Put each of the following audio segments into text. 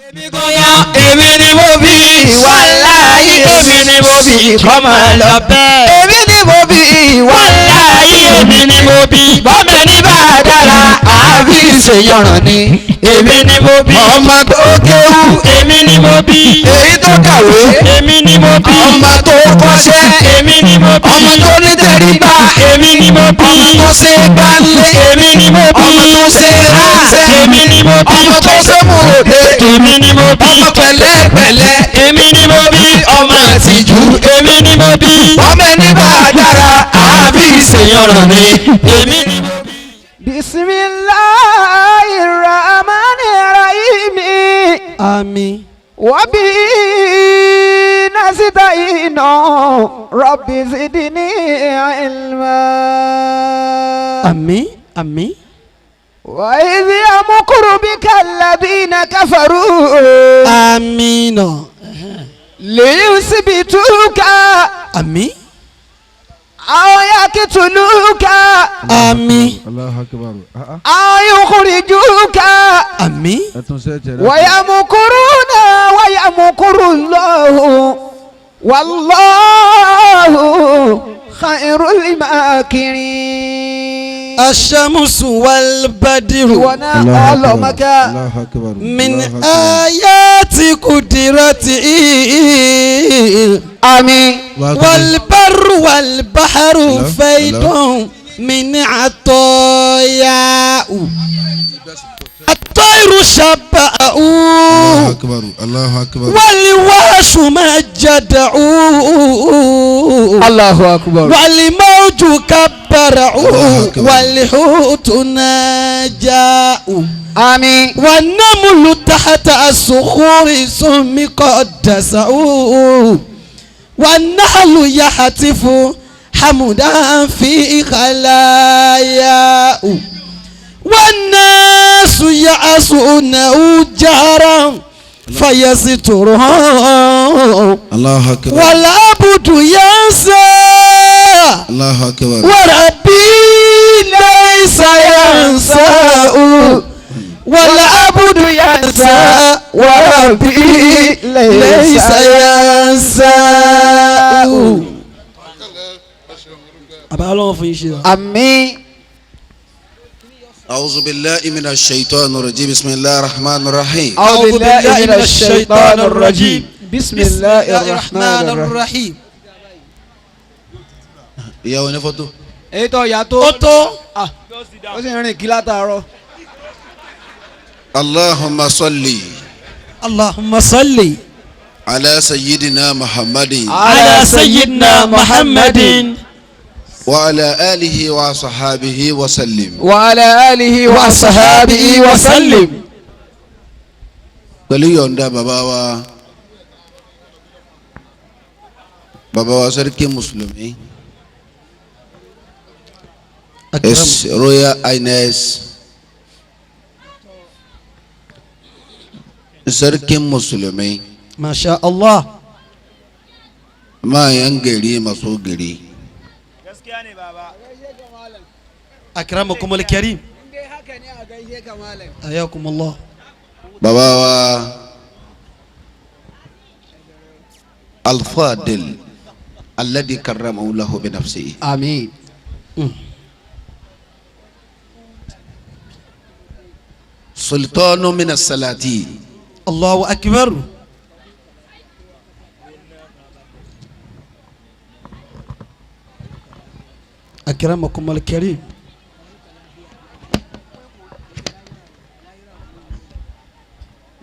èmi ni mo bí wàláyé èmi ni mo bí kọ́mọ lọ bẹ́ẹ̀. èmi ni mo bí wàláyé èmi ni mo bí bọ́mọ ní bá a dára àbí ìṣèyànràn ni. èmi ni mo bí ọmọ tó kéwú èmi ni mo bí èyí tó kàwé èmi ni mo bí ọmọ tó kọ́ṣẹ́ èmi ni mo bí ọmọ tó ní tẹríba èmi ni mo bí ọmọ tó ṣe gbálẹ̀ èmi ni mo bí ọmọ tó ṣe ránṣẹ́ èmi ni mo bí ọmọ tó ṣe múròdé èmi ni mo bí ọmọ pẹ̀lẹ́pẹ̀lẹ́ èmi ni mo bí ọmọ àtijú èmi ni mo bí ọmọ ẹni bá a dára àbí ìṣèyànràn ni èmi ni mo bí. Bismillahirrahmanirrahim. Àmín. Wa bi nasta'inu rabbi zidni ilma. Àmín. Àmín. وإذ يمكر بك الذين كفروا آمين ليثبتوك آمين أو يقتلوك آمين الله أكبر أو يخرجوك آمين ويمكرون ويمكر الله والله خير الماكرين. الشمس والبدر من آيات قدرته آمين والبر والبحر فيض من عطاياه الطير شبأه الله أكبر الله أكبر والوحش مجدعه الله أكبر والموج كبره والحوت ناجاه آمين والنمل تحت الصخور ثم قدسه والنحل يحتف حمدا في خلاياه والناس يعصونه جهرا فيسترها الله أكبر والعبد ينسى الله أكبر وربي ليس ينسى والعبد ينسى وربي ليس ينسى. آمين. أعوذ بالله من الشيطان الرجيم بسم الله الرحمن الرحيم. أعوذ بالله من الشيطان الرجيم بسم الله الرحمن الرحيم. ìyá wọn ní fọ́tò. ètò ìyá tó ó sì rìn kí látàárọ̀. Allahumma salli. Allahumma salli. ala sayyidina Muhammadin. ala sayyidina Muhammadin. وعلى آله وصحابه وسلم. وعلى آله وصحابه وسلم. pẹ̀lú yọ̀ǹda bàbá wa sẹ́ríkì mùsùlùmí His Royal Highness sẹ́ríkì mùsùlùmí. Masha Allah. máa yan gari maso gari. أكرمكم الكريم حياكم الله. bàbá wa الفاضل الذي كرمه الله بنفسه. آمين. سلطان من السلاطين. الله أكبر. أكرمكم الكريم.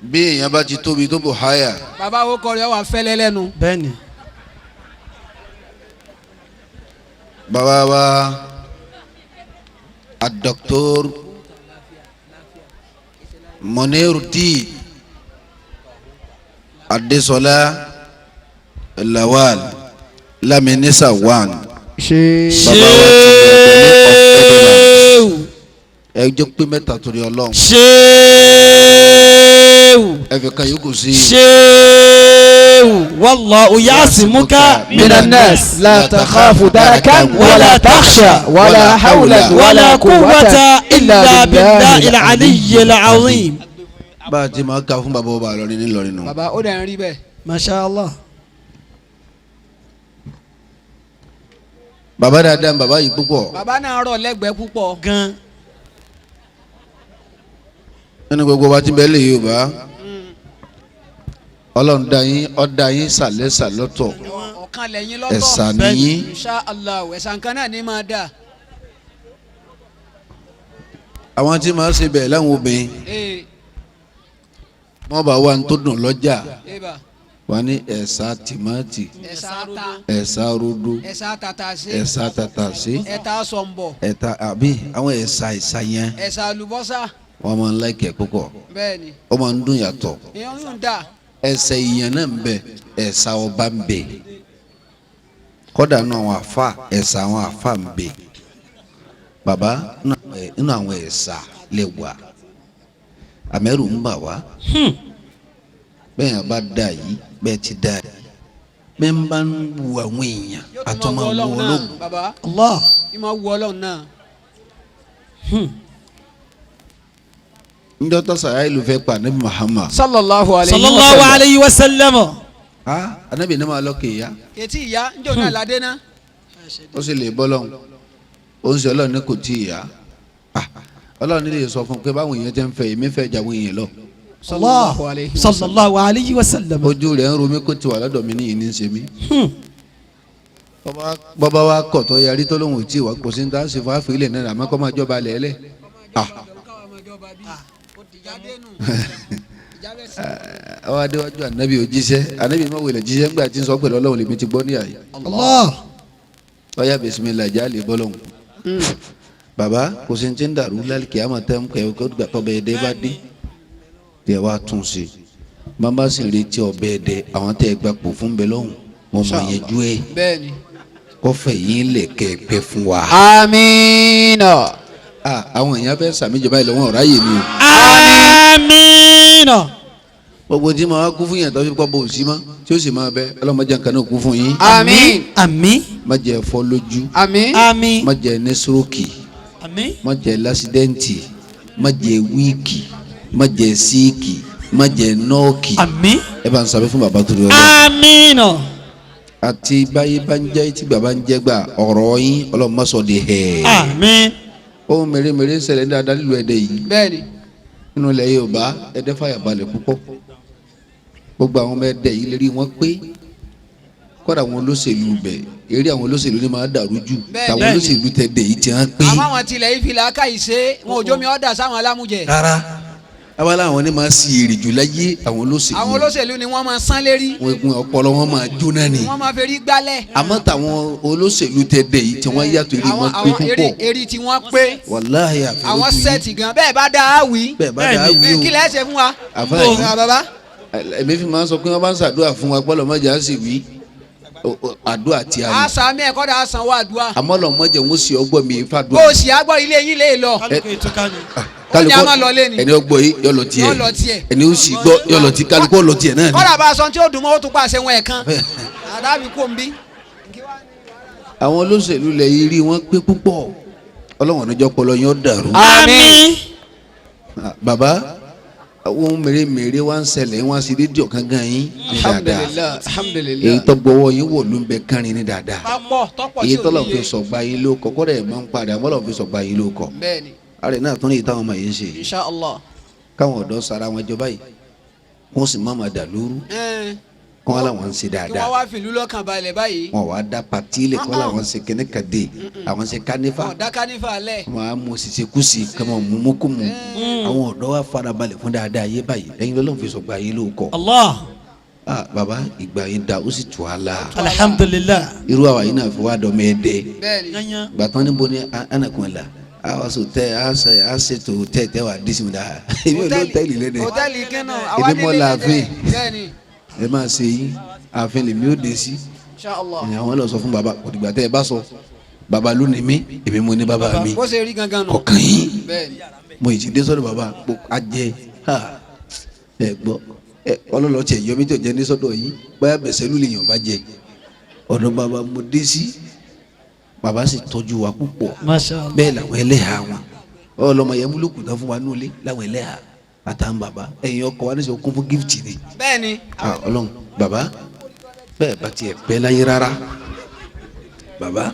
bí èèyàn bá ti tóbi tó bò háyà. bàbá wo kọrin ọ wà fẹlẹ lẹ́nu. bẹ́ẹ̀ni. bàbá wa Dr. Moniruddin Adesola Lawal Laminisa Wan. ẹ jọ pé mẹ́ta torí Ọlọ́run. ẹ fi kan yòókù sí. wallahu ya'simuka minan nas la takhafu darakan wala takhsha wala hawla wala quwwata illa billahil aliyyil azim. bá a ti máa ka fún bàbá ọba lọrin ní lọrin nù. bàbá ó dẹ̀ ń rí bẹ́ẹ̀. masha Allah. bàbá dáadáa bàbá yìí púpọ̀. bàbá náà rọ̀ lẹ́gbẹ̀ẹ́ púpọ̀. gan. nínú gbogbo wa ti bẹ́ẹ̀ lè Yorùbá Ọlọ́run dá yín ọ̀dá yín sàlẹ́sà lọ́tọ̀ ọ̀kan lẹ́yìn lọ́tọ̀. ẹ̀sà nìyí. insha Allah ẹ̀sà nǹkan náà ní máa dà. àwọn tí màá ṣe bẹ́ẹ̀ láwọn obìnrin wọ́n bá wà ní tó dùn lọ́jà wọ́n ní ẹ̀sà tìmátì ẹ̀sà ata ẹ̀sà rodo ẹ̀sà tàtàṣé ẹ̀sà tàtàṣé ẹ̀ta sọ̀nbọ̀ ẹ̀ta àbí àwọn ẹ̀sà yẹn ẹ̀sà àlùbọ́sà. wọ́n máa ń láìkẹ́ púpọ̀ bẹ́ẹ̀ni. ó máa ń dùn yàtọ̀. èèyàn yóò dà. ẹsẹ ìyẹn náà ń bẹ ẹsà ọba ń bẹ kódà nínú àwọn àfa ẹsà àwọn àfa ń bẹ bàbá nínú àwọn ẹsà lè wà àmẹ́rù ń bà wá bẹ́ẹ̀ yẹn bá dà yìí bẹ́ẹ̀ ti dà yìí bẹ́ẹ̀ ń bá ń wu àwọn èèyàn àtọ́mọ̀ wu Ọlọ́run. bàbá Allah. ìmọ̀ wu Ọlọ́run náà. njọ́ tó sàrà ìlú fẹ́ pa anabi Muhammad. sallallahu alayhi wa sallam. anabi ní ma lọ kéèyà. kètì ìyá njẹ́ òun náà ládé ná. ó sì lè bọ́ lọ́hùn ó ń sọ Ọlọ́run ní kò tí ì yá Ọlọ́run nílé sọ fún un pé báwọn èèyàn ti ń fẹ́ èmi fẹ́ jà wọ́n èèyàn lọ. sallallahu alayhi wa sallam. ojú rẹ̀ ń ro mi kó ti wà lọ́dọ̀ mi ní ìní ṣe mí. bọ́bá wa kọ̀ tó yarí tó lóhùn tí wà kò sí ní tá a ṣe fún àfihàn náírà àmọ́ kọ́ máa jọba lẹ́lẹ́. àwọn adéwájú anabi òjíṣẹ́ anabi má wèlé jíṣẹ́ ńgbà tí ń sọ pẹ̀lú Ọlọ́run lèmi ti gbọ́ níyà yìí. ọyá bisimilá jáde bọ́lọ́hún. bàbá kò sí ti ń dàrú lálùkì àmọ́ tẹ́ ń kẹ́ ọbẹ̀ ẹ̀dẹ́ bá dé tẹ́ wá tún ṣe bàbá sì retí ọbẹ̀ ẹ̀dẹ́ àwọn tẹ́ ẹ gbà pò fún bẹ́ẹ̀ lọ́hùn wọn mọ̀ yẹn jú ẹ̀ kọfẹ̀ yín lè kẹ́ ẹ pẹ́ fún wa. amiina. àwọn èèyàn fẹ́ sàmì ìjọba ìlú wọn ọ̀rá yé mi o. amiina. gbogbo tí ma wá kú fún yẹn tó fi kọ́ bó sí ma tí ó sì máa bẹ ọlọ́mọdé nǹkan náà kú fún yín. àmín. àmín. má jẹ́ fọ́ lójú. àmín. àmín. má jẹ́ ní stroke. àmín. má jẹ́ lásídẹ́ǹtì. má jẹ́ wíìkì. má jẹ́ síìkì. má jẹ́ nọ́ọ̀kì. àmín. ẹ bá ń sọ fún bàbá torí ọlọ́. amiina. àti báyé bá ń jẹ́ tí bàbá ń jẹ́ gbà ọ̀rọ̀ yín ọlọ́run má sọ de hẹ́ẹ̀. àmín. ohun mèremère ń ṣẹlẹ̀ dáadáa nílùú Ẹdẹ yìí. bẹ́ẹ̀ni. nínú ilẹ̀ Yorùbá Ẹdẹ fàyà balẹ̀ púpọ̀ gbogbo àwọn ọmọ Ẹdẹ yìí lè rí wọn pé kọ́dà àwọn olóṣèlú bẹ̀ eré àwọn olóṣèlú ni máa dàrú jù táwọn olóṣèlú tẹ dé yìí ti hàn pé. àmọ́ àwọn tilẹ̀ yìí fi làákà yìí ṣe wọn ò jó mi ọ̀dà sáwọn alámújẹ. rárá abala àwọn ni máa si èrè jù láyé àwọn olóṣèlú. àwọn olóṣèlú ni wọ́n máa sán lérí. wọn ọpọlọ wọn máa jóná ni. wọ́n máa fẹ́ rí gbálẹ̀. àmọ́ táwọn olóṣèlú tẹ dé yìí tí wọ́n yàtọ̀ eré wọn pé púpọ̀. èrè tí wọ́n pé. wàláhì àfẹ́rẹ́ àwọn sẹ́ẹ̀tì gan bẹ́ẹ̀ bá dá a wí. bẹ́ẹ̀ bá dá a wí o. kí lẹ́ ṣe fún wa. àfáà bàbá. èmi fi máa ń sọ pé wọ́n bá ń ṣàdúrà fún wa pọ́lọ́ mọ́jà á sì wí àdúrà tí a ní. àṣà mi ẹ̀kọ́ dà á sanwó àdúrà. àmọ́ lọ mọ́jà ń sì ọgbọ́n mi fàdúrà. bó o sì àgbọ̀ ilé yín lè lọ. ẹni ọgbọ yìí yọ lọ tiẹ̀ ẹni ó sì gbọ́ yọ lọ ti kálukú lọ tiẹ̀ náà ni. kọ́dà bá a sọ tí ó dùn mọ́ ó tún pàṣẹ wọn ẹ̀kan àdábì kò ń bí. àwọn olóṣèlú lẹ yìí rí wọn pé púpọ̀ ọlọ́wọ̀n níjọ́ pọlọ yín ó dàrú. àmín. bàbá àwọn mèremère wá ń ṣẹlẹ̀ wá sí rédíò kankan yín ní dáadáa èyí tó gbọ́wọ́ yín wò ló ń bẹ kárin ní dáadáa èyí tó lọ́ọ́ fi sọ̀gbà yín ló kọ́ kọ́dà ẹ̀ máa ń padà wọ́n lọ́ọ́ fi sọ̀gbà yín ló kọ́ àrẹ náà tún ní ìtàwọn ọmọ yìí ń ṣe Insha Allah. káwọn ọ̀dọ́ sara wọn jọba yìí wọ́n sì má máa dà lóru kọ́ wọn làwọn ń ṣe dáadáa kí wọ́n wá fìlú lọ́kàn balẹ̀ báyìí. wọn wàá da patílẹ̀ kọ́ làwọn ṣe kẹ́ne kàdé àwọn ṣe kánífà wọn dá kánífà lẹ̀. wọn á mú ṣiṣẹ́ kùsì kama mumukumu àwọn ọ̀dọ́ wa fara balẹ̀ fún dáadáa yé báyìí lẹ́yìn lọ́lọ́run fi sọ̀gbà yín ló kọ́. Allah. Baba ìgbà yín da ó sì tù á la. Alhamdulillah. irú àwa yìí náà fi wá dọ̀ mẹ́ẹ̀dẹ́. bẹ́ẹ̀ni. gbàtàn níbo ni anakun la awa so tẹ a ṣètò tẹ wa disimu da ebi o l'hôtel lẹ dẹ hòtẹ́ẹ̀lì kẹ́nà ebi mọ láàfin bẹ́ẹ̀ni. ẹ máa ṣe yín ààfin lèmi ó dé sí Insha Allah. àwọn lọ sọ fún baba òdìgbà tẹ ẹ bá sọ baba ló ní mi èmi mo ní baba mi bó ṣe rí gangan nù. kọkàn yín bẹ́ẹ̀ni. mo ì ti dé sọ́dọ̀ baba kó a jẹ ẹ gbọ́ ẹ ọlọlọ tiẹ yọmí tó jẹ ní sọ́dọ̀ yín báyà bẹsẹ ló lè yàn bá jẹ ọ̀dọ̀ baba mo dé sí baba sì tọ́jú wa púpọ̀ Masha Allah. bẹ́ẹ̀ làwọn ẹlẹ́hà wọn ọlọmọ yẹn múlò kùtà fún wa nulẹ̀ làwọn ẹlẹ́hà àtàn bàbá ẹ̀yin ọkọ wa ní sọ kún fún gift ni. bẹ́ẹ̀ni. Ọlọ́run bàbá bẹ́ẹ̀ bá tiẹ̀ pẹ́ láyé rárá bàbá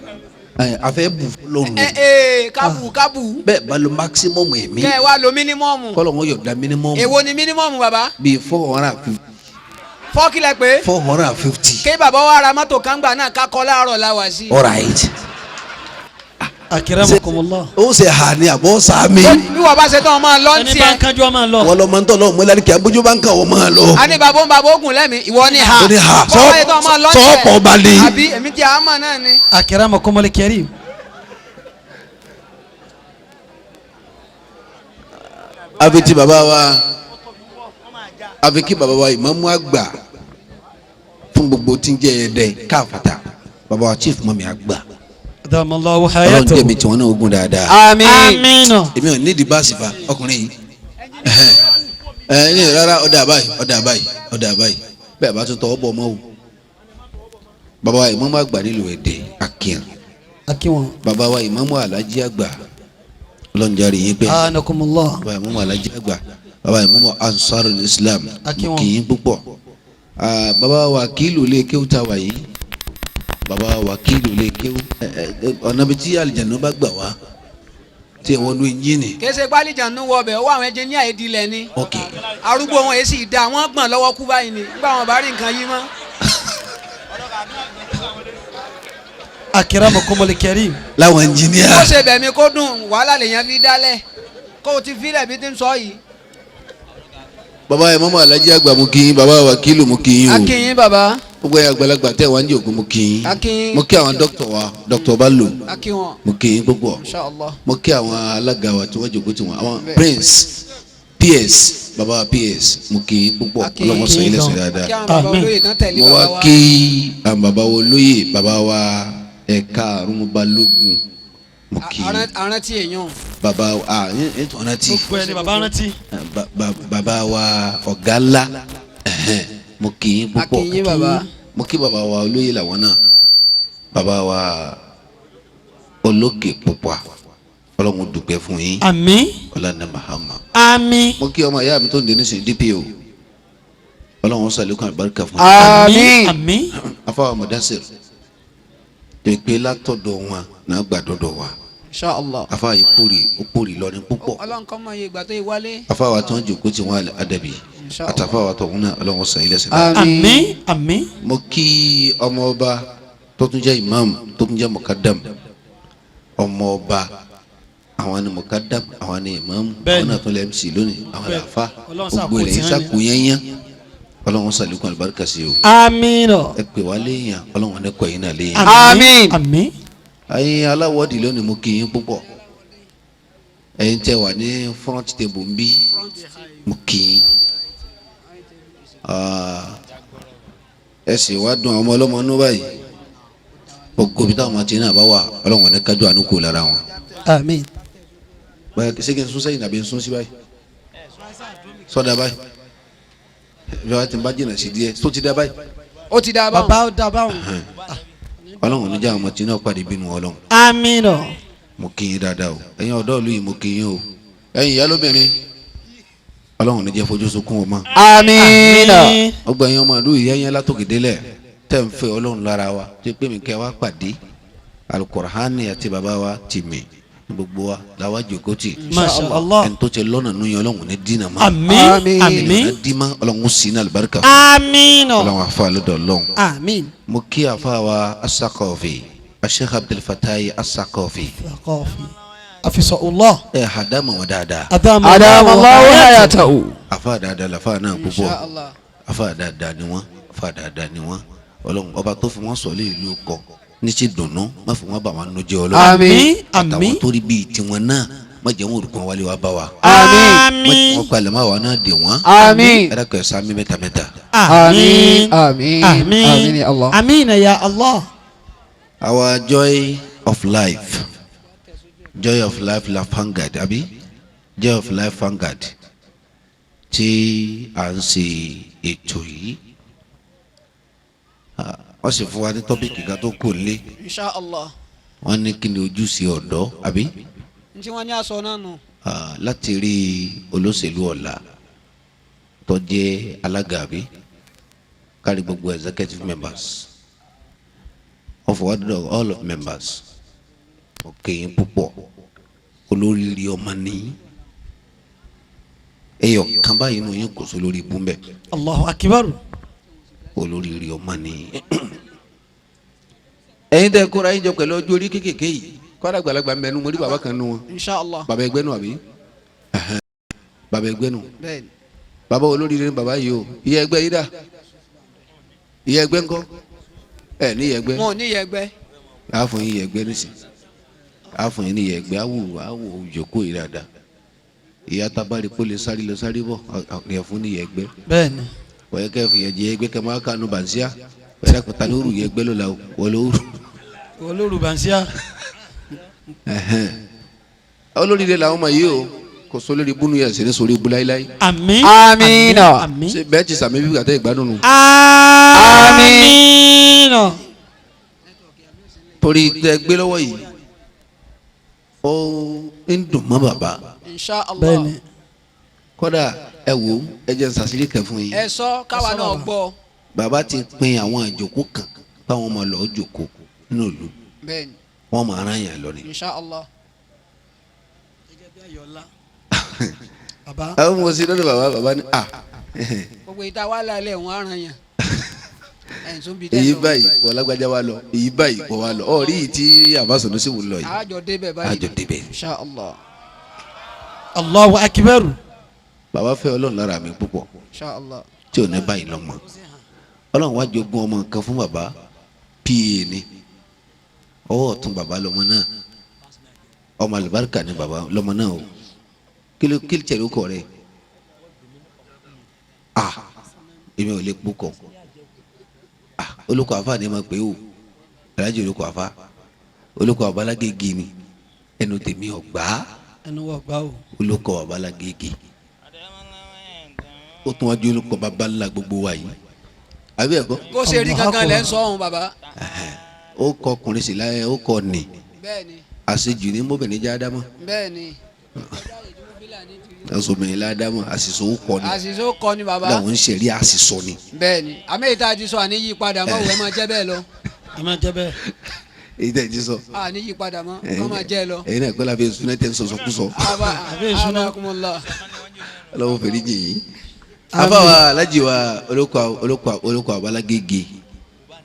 afẹ́ bù lọ́rùn. kábù. bẹ́ẹ̀ bá lo maximum ẹ̀mí. kẹ́ ẹ wá lo minimum. kọ́lọ̀ wọn yọ̀ọ̀da minimum. èwo ni minimum bàbá. bíi 450. 4 kílẹ̀ pé. 450. kí bàbá wa ra mọ́tò kángbà náà ká kọ́ láàárọ̀ láwa sí. all right. Akramakumullah. ó ṣe hà ní àbọ̀ sàmì. bí wọ́n bá ṣe tán ọmọ lọ ẹni bá ń kájú ọmọ lọ. wọ́n lọ máa ń tọ́ lọ́wọ́ mọ́lá ní kí abójú bá ń kà wọ́n máa lọ. a ní bàbá ogun lẹ́mi ìwọ ni ha. ó ní ha sọ́ọ̀pọ̀ balẹ̀. àbí èmi ti àmọ́ náà ni. Akramakumul karim. àfi tí bàbá wa àfi kí bàbá wa ìmáàmù àgbà fún gbogbo tí ń jẹ́ ẹ̀dẹ̀ káfàtà bàbá wa chief mọ́mí àgbà. Adamallahu Ọlọ́run hayatahu. jẹ́ mi tí wọ́n náà ogun dáadáa. Àmín. èmi ò nídìí báàsì fa ọkùnrin yìí ní rárá ọ̀dà àbáyé bẹ́ẹ̀ bá tún tọwọ́ bọ̀ ọmọ o. bàbá wa ìmáàmù àgbà nílùú ẹ̀dẹ̀ akíwọn bàbá wa ìmáàmù alájí àgbà lọ́njàre yín pé anakumullah. bàbá ìmáàmù alájí àgbà bàbá ìmáàmù ansarul islam kì í púpọ̀. bàbá wa kílù lè kéwù tá a wà yìí bàbá wa kílù lè kéwù ọ̀nà bíi tí àlìjànú bá gbà wá tí wọ́n lu ẹnjìnì. kése gbálíjànú wọ ọbẹ̀ owó àwọn ẹjẹ ní àìdílẹ̀ ni. ok arúgbó wọn èsì ìdá wọn gbọ̀n lọ́wọ́ kú báyìí ni nígbà wọn bá rí nǹkan yìí mọ́. Akramakumul karim. láwọn ẹnjìníà. kó ṣe bẹ̀mí kó dùn wàhálà lèèyàn fi dálẹ̀ kó o ti fílẹ̀ bí ti ń sọ yìí. bàbá ìmáàmù alájí àgbà mo kí yín bàbá wa kílù mo kí yín o. akínyín bàbá. gbogbo ẹ̀yin àgbàlagbà tẹ̀ wá ń jẹ́ ògùn mo kí yín. akínyín. mo kí àwọn dókítà wa dókítà Bello. akíwọn. mo kí yín púpọ̀. Inshallah. mo kí àwọn alága wa tí wọ́n jòkó tiwọn àwọn prince ps bàbá wa ps mo kí yín púpọ̀ ọlọ́mọ sọ yín lẹ́sìn dáadáa. kí àwọn bàbá olóyè kan tẹ̀lé mo bàbá wá wa. kí àwọn bàbá wo lóyè bàbá wa ẹ̀ka àrùn balógun mo kí yín. arántí èèyàn. bàbá ètò ọ̀rántí. gbogbo ẹni bàbá rántí. bàbá wa ọ̀gá ńlá mo kí yín púpọ̀. akínyín bàbá. mo kí bàbá wa olóyè làwọn náà bàbá wa olókè pupa ọlọ́run dúpẹ́ fún yín. Àmín. ọlọ́run mahama. Àmín. mo kí ọmọ ìyá mi tó ń dẹni sí DPO ọlọ́run sàlékún àlùbáríkà fún Àmín. Àmín. afáwọn mọ̀dásìr pèpè látọ̀dọ̀ wọn náà gbà dọ̀dọ̀ wa. Inshallah. afáwọn yìí pòrì lọ ní púpọ̀. ọlọ́run kọ́ mọ iye ìgbà tó yẹ wálé. afáwọn tó ń jòkó tí wọn Al-Adabbiy àtàfáwọn tó ń náà ọlọ́run sàyí lẹ́sìn. Àmín. Àmín. mo kí ọmọ ọba tó tún jẹ́ imam tó tún jẹ́ mukadam ọmọ ọba àwọn ni mukadam àwọn ni imam àwọn náà tún lè MC lónìí àwọn àfa gbogbo rẹ̀ ṣàkó yẹnyẹn ọlọ́run sàlékún àlùbáríkà sí o. Àmín. ẹ pè wá léèyàn ọlọ́run ẹ̀kọ́ yín náà léèyàn. Àmín. Àmín. ẹ̀yin aláwọ̀dì lónìí mo kí yín púpọ̀ ẹ̀yin tẹ́ wà ní front table ń bí mo kí yín ẹ sì wá dùn àwọn ọmọ ọlọ́mọ inú báyìí gbogbo bí táwọn àti náà bá wà ọlọ́run ní kájú àánú kò lára wọn. Àmín. báyìí ṣé kí n sún sẹ́yìn àbí n sún sí báyìí sọ́dà báyìí ìjọba tí n bá jìnnà sí díẹ̀ tó ti dá báyìí. ó ti dá báwọn. bàbá ó dá báwọn. ọlọ́run níjà àwọn ọmọ tí náà pàdé bínú ọlọ́run. Àmín. mo kí yín dáadáa o ẹ̀yin ọ̀dọ́ ìlú yìí mo kí yín o ẹ̀yin ìyá lóbìnrin ọlọ́run níjẹ́ fojú sunkún ọmọ. Àmín. ọgbà ẹ̀yin ọmọ ìlú ìyá yẹn látòkè délẹ̀ tẹ́ ń fẹ́ ọlọ́run lára wa tí pé mi kẹ́ wa pàdé alukur'ani àti bàbá wa ti mi gbogbo wa làwa jòkó tì. Masha Allah. ẹni tó ti lọ́nà nù yẹn ọlọ́run ní dínà ma. Àmín. Àmín. ẹni dí ma ọlọ́run sí ní alibarika. Àmín. ọlọ́run afa lọ́dọ̀ ọlọ́run. Àmín. mo kí afa wa asakọ̀ọ̀fì Sheikh Abdul Fatai asakọ̀ọ̀fì. Afisahullah. ẹ hadama wọn dáadáa. Adamallahu hayatahu. afa dáadáa lafa náà púpọ̀ Inshallah. afa dáadáa ni wọn afa dáadáa ni wọn ọlọ́run ọba tó fi wọn sọlé ìlú kọ ní ti dùnú má fi wọn bá wọn nu jẹ ọlọ́run. Àmín. àtàwọn tó rí bíi tiwọn náà má jẹ́ wọn olùkọ́ wálé wa bá wa. Àmín. wọn palẹ̀ má wa náà dè wọn. Àmín. ẹ̀rọ kẹ́ sami mẹ́ta mẹ́ta. Àmín. Àmín. Àmín. Àmín ya Allah. Àmín ya Allah. Our joy of life la Vanguard àbí joy of life Vanguard tí à ń ṣe ètò yìí wọ́n sì fún wa ní tọ́pìkì kan tó kù lé Inshallah. wọ́n ní kí ni ojúṣe ọ̀dọ́ àbí n tí wọ́n ní aṣọ náà nù. láti rí olóṣèlú ọ̀la tó jẹ́ alága àbí kárí gbogbo executive members of all of members okay púpọ̀ olóríire ọmọ ní ẹyọ kan báyìí nù yín kò sí olórí ibú mbẹ. Allahu akbar. olóríire ọmọ ní. ẹ̀yin tẹ́ kóra yín jọ pẹ̀lú ọjọ́ orí kékèké yìí kọ́dà àgbàlagbà mbẹ́nu mo rí bàbá kan nù wọn. Inshallah. bàbá ẹgbẹ́ nù àbí bàbá ẹgbẹ́ nù. bàbá olóríire ni bàbá yìí o ìyá ẹgbẹ́ yìí dà ìyá ẹgbẹ́ ńkọ́ ẹ ní ìyá ẹgbẹ́. wọn ò ní ìyá ẹgbẹ́. àfọ̀ yín ìyá ẹgbẹ́ nísì àfọ̀ yín ní ìyá ẹgbẹ́ àwò òjòkó yìí dáadáa ìyá tabari kó lè sáré lọ sáré bọ̀ ọ̀rẹ́ fún ní ìyá ẹgbẹ́. bẹ́ẹ̀ni. wọ́n yẹ kẹ́ fi ẹ̀jẹ̀ ẹgbẹ́ kẹ́ máa kánú bàǹsíà wọ́n yẹ kọ́ta lóru ìyá ẹgbẹ́ ló la wọ́n lóru. wọ́n lóru bàǹsíà. olóríire làwọn ọmọ yìí o kò sólórí búnú yẹn sì ní sórí ibú láíláí. àmín. Amina. ṣe bẹ́ẹ̀ ti sàmì bíbí àtẹ ìgbádùn nù. àmín. torí tẹ gbé lọ́wọ́ yìí ó ń dùn mọ́ bàbá. Inshallah. bẹ́ẹ̀ni. kódà ẹ wò ẹ jẹ́ sàṣírí kẹ fún yín. ẹ sọ káwa náà gbọ́. bàbá ti pín àwọn àjòkó kan báwọn ọmọ lọ jòkó nínú ìlú bẹ́ẹ̀ni. wọn máa rán yàn lọ ni. Inshallah. baba. àwọn ọmọ sí lọ́dọ̀ bàbá ní à. gbogbo ìta wà lálẹ́ wọn aràn yàn. èyí báyìí wọ́n lágbájá wa lọ èyí báyìí wọ́n wa lọ ọ̀ rí yìí tí àbáṣọ̀nù sì wù lọ yìí. àjọ débẹ̀ báyìí. àjọ débẹ̀. Inshallah. Allahu akbar. bàbá fẹ́ ọlọ́run lára mi púpọ̀ Inshallah. tí ò ní báyìí lọ́mọ ọlọ́run wá jogún ọmọ kan fún bàbá pa ni ọwọ́ ọ̀tún bàbá lọ́mọ náà ọmọ àlùbáríkà ni bàbá lọ́mọ náà o kí ló tẹ̀lé kọ rẹ̀ èmi ò lè púkọ̀ olùkọ́ àfa ni ma pè o alájọ olùkọ́ àfa olùkọ́ àbálágége ni ẹnu tèmi ọ̀gbá ẹnu wọ gbá o. olùkọ́ àbálágége ó tún wájú olùkọ́ bàbá ńlá gbogbo wa yìí àbí ẹ̀kọ́. bó ṣe rí gangan lẹ́ ń sọ ọ̀hún bàbá. ó kọ ọkùnrin sí láyé ó kọ ní bẹ́ẹ̀ni. àṣejù ní mọ́bìnrin já dámọ́ bẹ́ẹ̀ni. ọ̀sọ̀bìnrin ládámọ́ àṣìṣe ó kọ ní àṣìṣe ó kọ ni bàbá. làwọn ń ṣẹ̀rí àṣìṣọ ni. bẹ́ẹ̀ni àmì ìta ti sọ àní yí padà mọ́ òwe máa jẹ́ bẹ́ẹ̀ lọ. ẹ máa jẹ bẹ́ẹ̀. èyí tẹ̀ jí sọ. àní yí padà mọ́ kọ́ máa jẹ́ lọ. ẹ̀yin náà kọ́ la fi sunẹ́ tẹ́ ń sọ̀sọ̀ kú sọ. abakumullah. ọlọ́wọ́ fèrè jì yìí. àbáwá alájì wa olùkọ́ àbálágége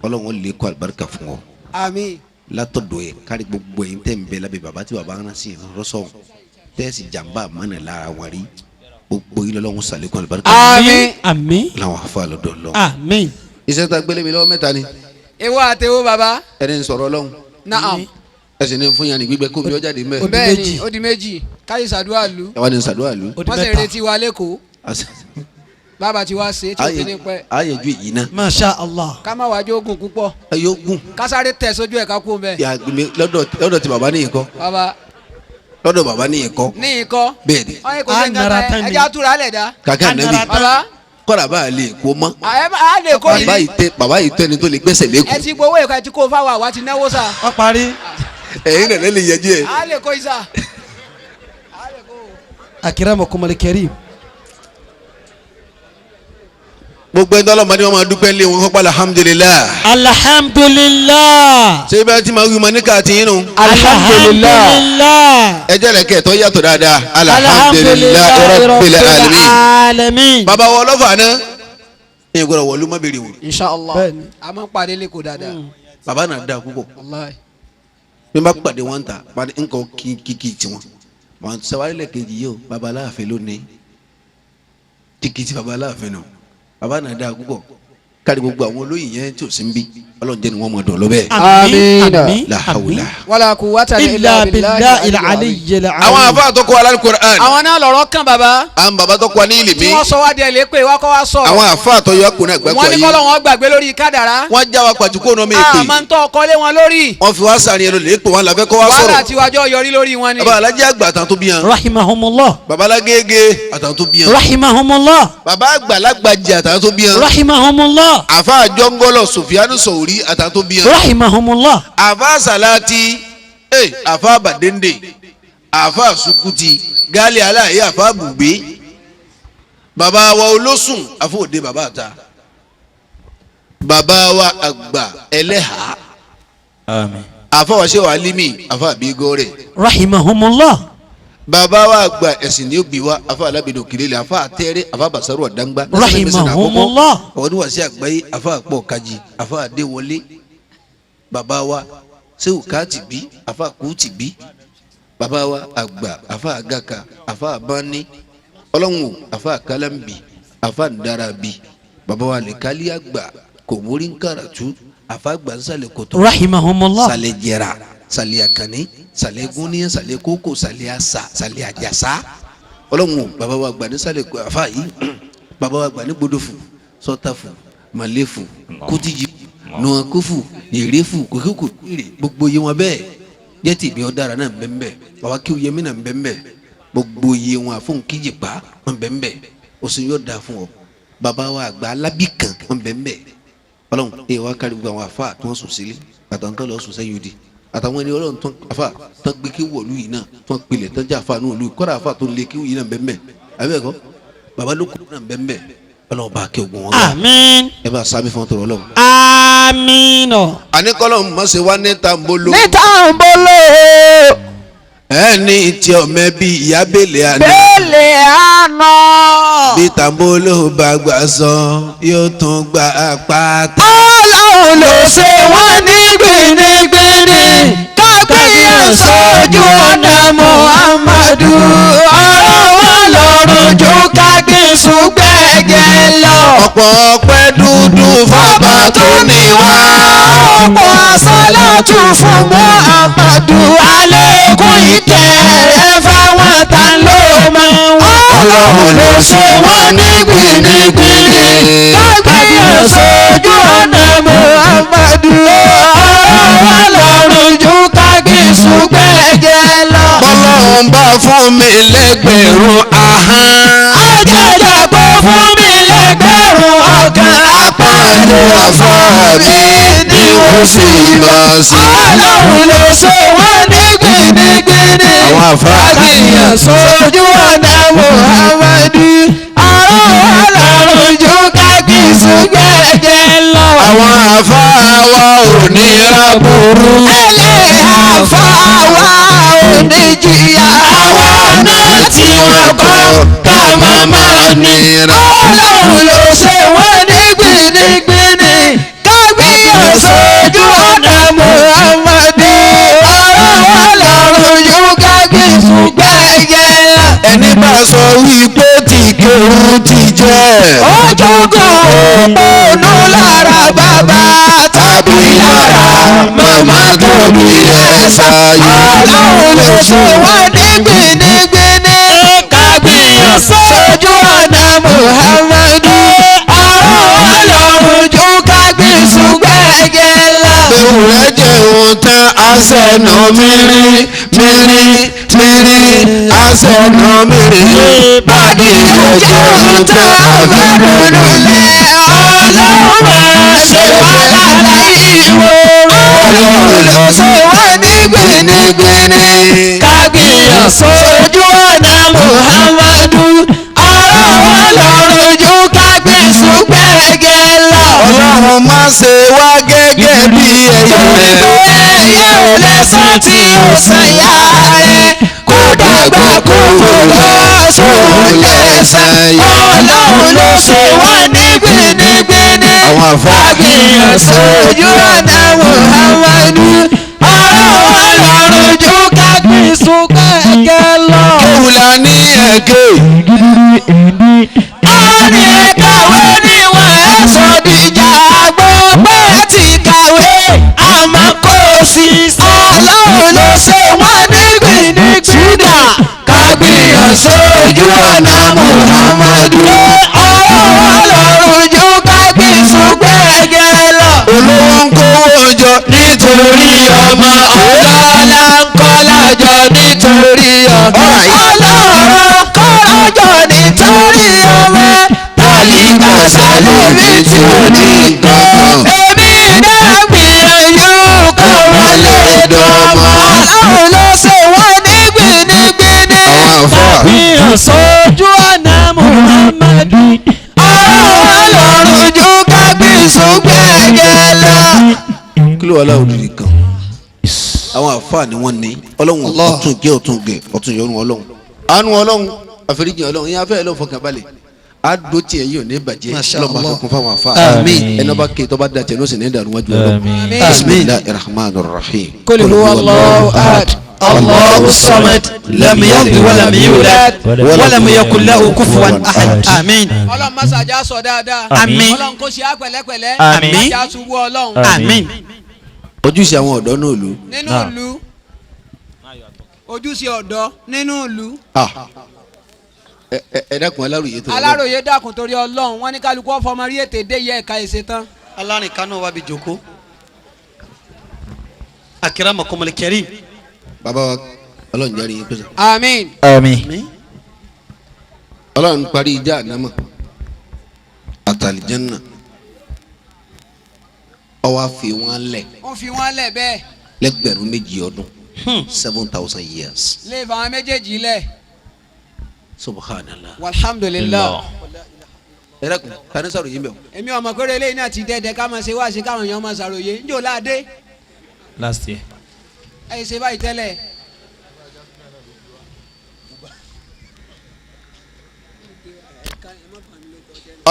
ọlọ́wọ́ lè kọ́ àlùbáríkà fún ọ. àmín. látọ̀dọ̀ yẹ kárí gbogbo yìí tẹ̀ ń bẹ lábẹ́ bàbá tí bàbá ń sìn rọ́sọ̀ tẹ́sí jàmbá àmọ́nà lára wọn rí gbogbo yìí lọ́wọ́ sàlékún àlùbáríkà. àmín. àmín. làwọn afa lọ́dọ̀ lọ. àmín. iṣẹ́ ta gbélé mi lọ́wọ́ mẹ́ta ni. ewo àtẹwò bàbá. ẹni ń sọ̀rọ̀ Ọlọ́run. naam. ẹsìn ní fún yanni gbígbẹ kó mi ọjà dé mẹ. bẹ́ẹ̀ni ó di méjì káyé sàdúrà lù. ẹ wá ní sàdúrà lù. wọ́n sì retí wa lẹ́kọ̀ọ́. bàbá ti wá ṣe tí o ti ní pẹ́. ayé ju èyí náà. masha allah. ká má wájú ogun púpọ̀. ẹ yóò gùn. kásáré tẹ̀ sójú ẹ̀ ká kú bẹ́ẹ̀. yà lọ́dọ̀ tí bàbá níyìn kọ́. bàbá. lọ́dọ̀ bàbá níyìn kọ́. ní ikọ́. bẹ́ẹ̀ ni. ọ̀hún kò sí nǹkan kan ẹja túra lẹ̀ dá. kàkà nẹ́bí. bàbá. kọ́ra bá a lè kó mọ́. a lè kó yìí. bàbá yìí tẹ́ni tó lè gbẹ́sẹ̀ lẹ́kùn. ẹ ti gbowó ìka ẹ ti kó fáwọn àwa ti náwó sa. ọ parí. ẹ̀yin nana lè yẹjú ẹ. a lè kó yìí sa. akramakumul karim. gbogbo ẹni tọ́lọ́mọ ni wọ́n máa dúpẹ́ lé wọn kọ́pá alhamdulilah. alhamdulilah. ṣé bá ti máa wí ma ní káàtì yín nù. alhamdulilah. ẹ jẹ́ lẹ́kẹ̀ tó yàtọ̀ dáadáa alhamdulilah rabbil alamin. bàbá wọ ọlọ́fà náà ẹ gbọ́dọ̀ wọlé má bèrè wọn. inshallah a máa pàdé lẹ́kọ̀ọ́ dáadáa. bàbá náà dáa púpọ̀. wàláhì. bí n bá pàdé wọn ta pàdé nǹkan kíkì tiwọn wọn sẹwárí lẹ́kẹ̀jì yìí o bàbá aláàfin lónìí tìkìtì bàbá aláàfin náà bàbá náà dáa púpọ̀ kárí gbogbo àwọn olóyìn yẹn tí ò sí ń bí ọlọ́run jẹ́ ni wọ́n mọ̀ dùn lọ bẹ́ẹ̀. àmín. la hawla wala quwwata illa billahi al-aliyyil azim. àwọn àfáà tó kọ́ wa al-Qur'an. àwọn náà lọ̀rọ̀ kan bàbá. àwọn bàbá tó kọ́ wa ní ìlìmí. tí wọ́n sọ wá díẹ̀ lé pé wá kọ́ wá sọ. àwọn àfáà tó yọ kùnà gbẹ́kọ̀ yìí. wọ́n ní kọ́ lọ́wọ́ gbàgbé lórí kádàrá. wọ́n já wa pàtùkó náà mẹ́ẹ̀pẹ́. àmọ́ ń tọ́ ọkọ lé wọn lórí. wọ́n fi wá sàrin ẹnu lè pè wọ́n làbẹ́ kọ́ wá sọ̀rọ̀. wàhálà tí wájọ́ yọrí lórí wọn ni. bàbá alájẹ àgbà àtàn tó bí yan. rahimahumullah. bàbá alágége àtàn tó bí yan. rahimahumullah. bàbá àgbàlagbà jẹ àtàn tó bí yan. rahimahumullah. àfa àjọngọlọ Sufyanu Sawri àtàn tó bí yan. rahimahumullah. àfa Salati àfa Badende àfa Sukuti gali aláyé àfa Bùgbé bàbá wa olóṣùn àfọwọ́dé bàbá àta bàbá wa àgbà ẹlẹ́hà àmín àfọwọ́sẹ́ wa alimi àfọwọ́bígọ́rẹ̀ rahimahumullah. bàbá wa àgbà ẹ̀sìn ní òbí wa àfọ alábìnrin òkèlè àfọ àtẹ́rẹ́ àfọ àbàṣàrò ọ̀dàngbà rahimahumullah. ọ̀wọ́n ní wàásù àgbáyé àfọ àpọ̀ kájí àfọ àdéwọlé bàbá wa sẹ́wù káàtì bí àfọ àkúùtì bí bàbá wa àgbà àfọ àgàkà àfọ àbáni ọlọ́run àfọ àkàlàmbì àfọ àndàràbì bàbá wa lẹ́kàlí àgbà kò mórí nkàràtú àfọ àgbà nsàlẹ̀ kòtò rahimahumullah. sàlẹ̀ jẹ̀rà sàlẹ̀ àkànní sàlẹ̀ gúnníyàn sàlẹ̀ kókò sàlẹ̀ àṣà sàlẹ̀ àjàsá ọlọ́run bàbá wa àgbà ní sàlẹ̀ àfà yìí bàbá wa àgbà ní gbódòfù sọ́tàfù màlẹ́fù kútìjì nùwàkúfù ìrẹ́fù kòkòkò ìrè gbogbo yìí wọn bẹ́ẹ̀ jẹ́ tìbí ọ̀dára náà bẹ́ẹ̀ bàbá kí oyè mí náà bẹ́ẹ̀ gbogbo yìí wọn àfọ̀n kíjìpá wọn bẹ́ẹ̀ oṣù yóò dáa fún ọ bàbá wa àgbà alábìkan wọn bẹ́ẹ̀ ọlọ́run èyí wá kárí gbogbo àwọn àfà tí wọ́n sùn sílé àtàwọn tó lọ sùn sẹ́yìn òdì àtàwọn ẹni ọlọ́run tán àfà tán gbé kí wọ̀lú yìí náà tán pilẹ̀ tán jẹ́ àfà nù òlù kọ́ra àfà tó lé kí yìí náà bẹ́ẹ̀ àbẹ́ẹ̀kọ́ bàbá ló kú náà bẹ́ẹ̀ ọlọ́run bá kí ogun wọn gbà àmín. ẹ bá sábẹ́ fún ọtọ̀ ọlọ́run. àmín. àníkọ́lọ́ mọ̀ ṣe wá ní tambolo. ní tambolo. ẹni tí ọmọ ẹbí ìyá bèlè àná. bẹ́ẹ̀lì àná. bí tambolo bá gbà sọ yóò tún gbà pátá. ọlọ́run ló ṣe wọ́n ní gbìnìgbìnì kágbéyàn sójú ọ̀nà Muhammadu ọ̀rọ̀ wọn lọ́rùn ju kágbésùn gbẹ̀gẹ̀ lọ. ọ̀pọ̀ ọpẹ́ dúdú fábà tó ní wá. ọ̀pọ̀ àsálàtù fún Muhammadu àlékún ìkẹrẹ fáwọn tá ló máa wá. ọlọ́run ló ṣe wọ́n ní gbìnìgbìnì kágbéyàn sójú ọ̀nà Muhammadu ọ̀rọ̀ wọn lọ́rùn ju kágbésùn gbẹ̀gẹ̀ lọ. bọ́lọ́run bá fún mi lẹ́gbẹ̀rún ahọ́n. àjẹjẹ kó fún mi lẹ́gbẹ̀rún ọkàn apáàlú ọ̀fọ̀ mi ni ó sì máa sí. ọlọ́run ló ṣe wọ́n ní gbìnìgbìnì. àwọn àfáà kágbéyàn sójú ọ̀nà Muhammadu ọ̀rọ̀ wọn lọ́rùn ju kágbésùn gbẹ̀gẹ̀ lọ. àwọn àfáà wa ò ní rábùrú. àfa wa ò ní jìyà. àwa náà tí wọ́n kọ́ ká má máa nira. ọlọ́run ló ṣe wọ́n ní gbìnìgbìnì kágbéyàn sójú ọ̀nà Muhammadu ọ̀rọ̀ wọn lọ́rùn yóò kágbésùn gbẹ̀yẹ. ẹni bá sọ wípé tí kéwù ti jẹ́. ojúgun òpónú lára bàbá tàbí lára màmá tó bí ẹ ṣáájú. ọlọ́run ló ṣe wọ́n ní gbìnìgbìnì kágbéyàn sójú ọ̀nà Muhammadu ọ̀rọ̀ wọn lọ́rùn ju kágbésùn gbẹ̀gẹ̀ lọ. ewúrẹ́ jẹun tán aṣẹ́nà mírí aṣẹ́nà mírí. bàdí jẹun tán àbẹ̀rù lulẹ̀ ọlọ́run máa ṣe wá láláì ìwò. ọlọ́run ló ṣe wọ́n ní gbìnìgbìnì kágbéyàn sójú ọ̀nà Muhammadu ọ̀rọ̀ wọn lọ́rùn ju kágbésùn gbẹ̀gẹ̀ lọ. ọlọ́run má ṣe wá gẹ́gẹ́ bí ẹyẹ. ẹyẹ ò lẹ́sàn tí ó san yá rẹ̀ kó dàgbà kó fò lọ sóun lẹ́sàn. ọlọ́run ló ṣe wọ́n ní gbìnìgbìnì kágbéyàn sójú ọ̀nà Muhammadu ọ̀rọ̀ wọn lọ́rùn ju kágbésùn gbẹ̀gẹ̀ lọ. kéwùlà ní ẹ̀kẹ́. ọ̀rìn ẹ̀kàwé ni wọ́n ẹ̀ sọ dìjà gbogbo ti kàwé àmọ́ kò sí sí. ọlọ́run ló ṣe wọ́n ní gbìnìgbìnì kágbéyàn sójú ọ̀nà Muhammadu ọ̀rọ̀ wọn lọ́rùn ju kágbésùn gbẹ̀gẹ̀ lọ. olówó ń kówó jọ nítorí ọmọ. ọlọ́lá ń kọ́lá jọ nítorí ọmọ. ọlọ́run kọ́lá jọ nítorí ọmọ. tálíkà sálómi tí ò ní nǹkan. èmi náà gbìyànjú kọ́ wọlé dọ́mọ. ọlọ́run ló ṣe wọ́n ní gbìnìgbìnì kábíyàn sójú ọ̀nà Muhammadu. Ọlọ́run ju kábíyèsí gbẹ̀gẹ̀ lọ. kí ló wà láwùjọ kan àwọn àfáà ni wọ́n ní ọlọ́run ọ̀tún jẹ́ ọ̀tún gẹ̀ ọ̀tún yọrùn ọlọ́run àánú ọlọ́run àforíjì ọlọ́run yẹn afẹ́ ẹ̀ lọ́ọ́ fọkàn balẹ̀ àdó tiẹ̀ yìí ò ní bàjẹ́ ọlọ́run bá fún fáwọn àfáà ẹni ọba ké tọ́ba dàtẹ̀ ní ó sì ní ìdàrú wájú ọlọ́run bismillahir rahmanir rahim. Qul huwa Allahu ahad Allahu samad lam yalid wa lam yulad wa lam yakul lahu kufuwan ahad. Àmín. Ọlọ́run má ṣàjà sọ dáadáa. Àmín. Ọlọ́run kò ṣe á pẹ̀lẹ́pẹ̀lẹ́. Àmín. Má jà ṣubú Ọlọ́run. Àmín. ojúṣe àwọn ọ̀dọ́ náà lù. Nínú ìlú ojúṣe ọ̀dọ́ nínú ìlú. ẹ dákun aláròye tó. Aláròye dákun torí Ọlọ́run wọ́n ní kálukú ọ̀fọ̀mọ rí ètè dé yẹ ẹ̀ka èsè tán. Alárin kanú wa bi joko. Akramakumul karim. bàbá wa ọlọ́run jẹ́rìí yín pèsè. Àmín. Àmín. ọlọ́run parí ìjà ànámọ̀ àtàlìjẹ́nà ọwọ́ àfi wọn lẹ̀ Ó fi wọ́n lẹ̀ bẹ́ẹ̀. lẹ́gbẹ̀rún méjì ọdún 7,000 years. Lè fa àwọn méjèèjì lẹ̀. subhanallah. Walhamdulillah. ẹ dákun kání sọ̀rọ̀ yín bẹ̀ o. Èmi ọmọ kórè eléyìí náà ti dẹ́dẹ́ ká máa ṣe wá sí káwọn èèyàn máa ṣàròyé. Njó láàdé. Last year. Ẹ ṣe báyìí tẹ́lẹ̀.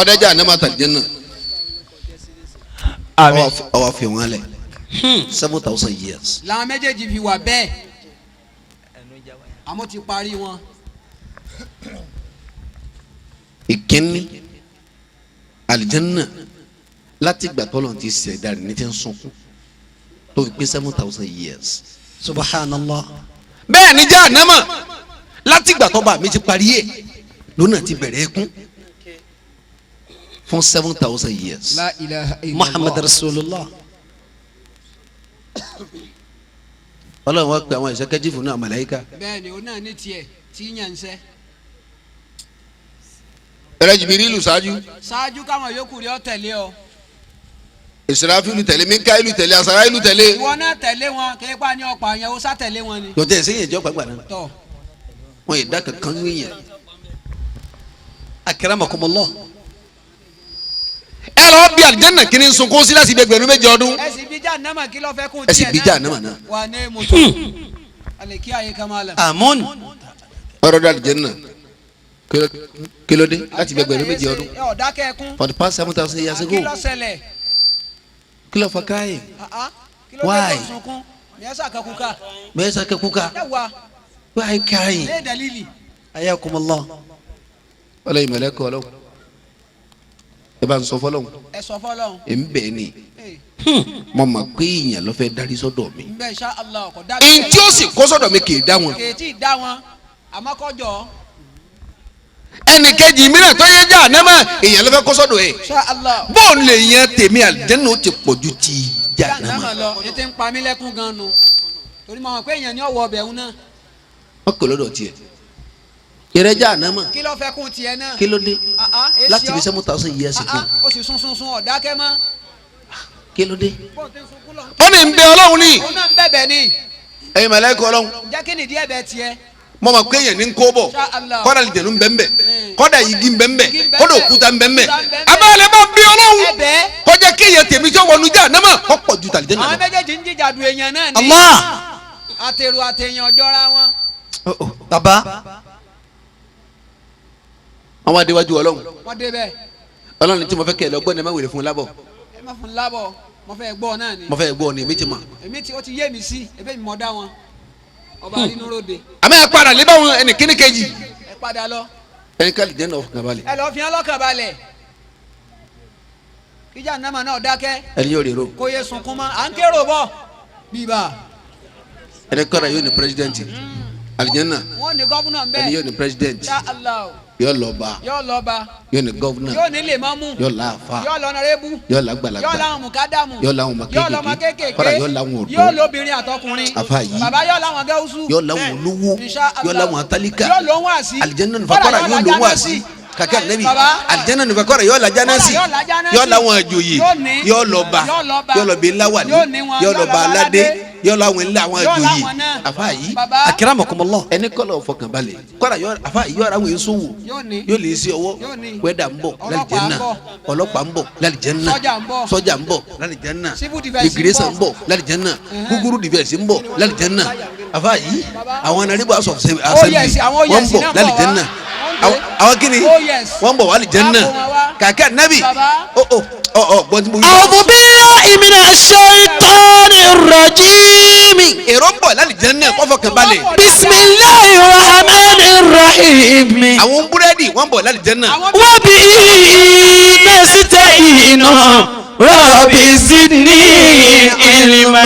ọ̀dẹ́jà ànámọ̀ àtàlìjẹ́nà Àmín. ọwọ́ àfi wọn lẹ̀ 7,000 years. Làwọn méjèèjì fi wà bẹ́ẹ̀. Àmọ́ ti parí wọn. ìkíní àlìjẹ́nà láti gbà tọ́lọ̀ ti ṣẹ̀dá rẹ̀ ní ti ń sunkún tó fi pé 7,000 years. Subhanallah. bẹ́ẹ̀ ni já ànámọ̀ láti gbà tọ́ba mi ti parí ẹ̀ lónà ti bẹ̀rẹ̀ ẹkún fún 7,000 years. La ilaha illallah. Muhammad Rasulullah. ọlọ́run wá pé àwọn ìṣẹ́kẹ́jì fún náà màláíkà. Bẹ́ẹ̀ni o náà ní tiẹ̀ tí yàn ń sẹ́. ẹrẹ Jìbìrìlù ṣáájú Ṣáájú káwọn yòókù rí ọ tẹ̀lé ọ. Ìsìráfílù tẹ̀lé Míkáílù tẹ̀lé Àsàráílù tẹ̀lé. Ìwọ náà tẹ̀lé wọn kí ipa ní ọ̀pọ̀ àyẹ̀wò ó sá tẹ̀lé wọn ni. lọ́tẹ̀ ẹ̀sẹ̀ yẹn jọ́ gbàgbà náà Tọ̀. wọ́n yẹ dá kankan ní yẹn. Akramakumullah. ẹ lọ bí àlìjẹ́nà kìíní sunkún sí láti ẹgbẹ̀rún méje ọdún. Ẹ sì bí Jahannama kí ló fẹ́ kún ẹ sì tiẹ̀ bí Jahannama náà. Wà ní mùtò. Alẹ́ kí ayé kan máa lẹ̀. Amun. ọ̀rọ̀ dá àlìjẹ́nà kí ló dé láti ẹgbẹ̀rún méje ọdún. Ẹ ọ̀dà kẹ́kún. for the past 7,000 years Kí ago. ló ṣẹlẹ̀? kí ló fa káyìn. Kí ló dé Why? tó sunkún? Ní ẹ̀sà kakuka. bẹ́ẹ̀ sá kẹ́kúkà. Ẹ wà. wáyé káyìn. Lé dalili. Ayakumullah. ọlọ́yin mọ̀lẹ́kọ̀ ọlọ́run ẹ bá ń sọ fọlọ́run Ẹ sọ fọlọ́run. ẹ̀ ń bẹ̀ ni Ee, mo mọ̀ pé èèyàn ló fẹ́ darí sọ́dọ̀ mi. Nbẹ insha Allah kò dá ẹni tí ó sì kó sọ́dọ̀ mi kì í dá wọn. Kèétí dá wọn. Àmọ́ kọjọ. ẹnì kejì mìíràn tó yẹ já ànámọ̀ èèyàn ló fẹ́ kó sọ́dọ̀ ẹ̀. Insha Allah. bóun lè yan tèmi àlìjẹ́nà ó ti pọ̀ ju ti já Jahannama ànámọ̀. lọ. Ní ti ń pa mí lẹ́kún gan nu. Torí mo mọ̀ pé èèyàn ní ọ̀wọ́ ọbẹ̀ òun náà. wọ́n kò lọ́dọ̀ tiẹ̀. ìrẹ́ já ànámọ̀ Kí ló fẹ́ kún tiẹ̀ náà? kí ló dé Èsì láti ọ́. fi 7,000 years ago Ó sì sun ọ̀dákẹ́ mọ́. kí ló dé. Bọ́ọ̀ tẹ́ sunkún lọ. ó ní ń bẹ ọlọ́run ní Òun náà ń bẹ̀bẹ̀ ni. ẹ̀yin mọ̀lẹ́kọ̀ ọlọ́run Jẹ́ kí nìdí ẹ̀bẹ̀ tiẹ̀. mo mọ̀ pé èèyàn ní ń kó bọ̀ Insha Allah. kọ́dà lìjẹ̀nu ń bẹ ń bẹ kọ́dà igi ń bẹ ń bẹ Igi ń bẹ ń kọ́dà bẹ. òkúta ń bẹ ń bẹ Òkúta ń bẹ ń bẹ. abáyẹlẹ bá bí ọlọ́run Ẹ̀bẹ̀. kọjá kí èèyàn tèmi tí ó wọnú já ànámọ̀ kọ́ pọ̀ ju tàlìjẹ́ Àwọn náà. méjèèjì ń jìjàdù èèyàn náà ní. Allah. Àtèrò àtèèyàn ọjọ́ra wọn. Baba. àwọn adéwájú ọlọ́run Wọ́n débẹ̀. ọlọ́run tí mo fẹ́ kẹ́ ẹ lọ gbọ́ ni ẹ má wèrè fún un lábọ̀ Ẹ má fún un lábọ̀. Mo fẹ́ gbọ́ náà ni. mo fẹ́ gbọ́ ni èmi ti mọ̀. Èmi tí ó ti yé mi sí. Ebí mi mọ̀ dá wọn. Ọba Arínúróde. àmọ́ ẹ padà lé báwọn ẹnì kíní kejì Ẹ padà lọ. ẹni ká lìjẹ́ náà fún abalẹ̀ Ẹ lọ fi hàn lọ́kàn balẹ̀. Kí Jahannama náà dákẹ́. ẹni yóò rèrò Kó yé sunkún mọ́. À ń kérò bọ̀. Bíbà. ẹni kọ́ra yóò ní pírẹsidẹ́ǹtì àlìjẹ́nà Wọ́n ní gọ́fúnà ń ẹni bẹ̀. yóò ní pírẹsidẹ́ǹtì Insha Allah. yóò lọ́ba Yóò lọ́ba. yóò ní gọ́fúnà Yóò ní lèmọ́mù. yóò láàfà Yóò lọ́nàrẹ́bù. yóò lágbàlagbà Yóò láwọn mùkádàmù. yóò láwọn ọmọ Yóò lọ́mọ kéékèèké kéékèèké. kọ́ra yóò láwọn ọ̀dọ́ Yóò lóbìnrin àtọkùnrin. Àfà yìí. Bàbá yóò láwọn gẹ́wùsù. yóò láwọn olówó Insha Allah. yóò láwọn atálíkà Yóò lóhùn àsí. àlìjẹ́nà nífa kọ́ra yóò lówó àsí kàkẹ́ ànẹ́bí Bàbá. àlìjẹ́nà nífa kọ́ra yóò lajà náà sí Yóò lajà náà sí. yóò láwọn àjòyè Yóò ní. yóò lọ́ba Yóò lọ́ba. yóò lọ́ba ńláwàní Yóò ní wọn. yóò lọ́ba aládé yọ láwọn ilé àwọn àjòyè àfa yìí akramakumullah ẹni kọ́lọ̀ fọkànbalẹ̀ kọ́ra yọ àfa yìí yọ ara àwọn èso wò yóò lè ṣe ọwọ́ wẹ́dà ń bọ̀ lálìjẹ́nà ọlọ́pàá ń bọ̀ lálìjẹ́nà sọ́jà ń bọ̀ lálìjẹ́nà ìgbésẹ̀ ń bọ̀ lálìjẹ́nà gúgúrú dìfẹ̀sì ń bọ̀ lálìjẹ́nà àfa yìí àwọn anaribu aṣọ assembly wọ́n ń bọ̀ lálìjẹ́nà àwọn kini wọ́n ń bọ̀ lálìjẹ́nà kàkẹ́ nabi gbọ́n tí mo yí. A'udhu billahi minash shaitanir rajim. èrò ń bọ̀ lálìjẹ́nà kọ́fọ̀ kan balẹ̀. Bismillahir rahmanir rahim. àwọn búrẹ́dì wọ́n ń bọ̀ lálìjẹ́nà. Wa bihi nasta'inu rabbi zidni ilma.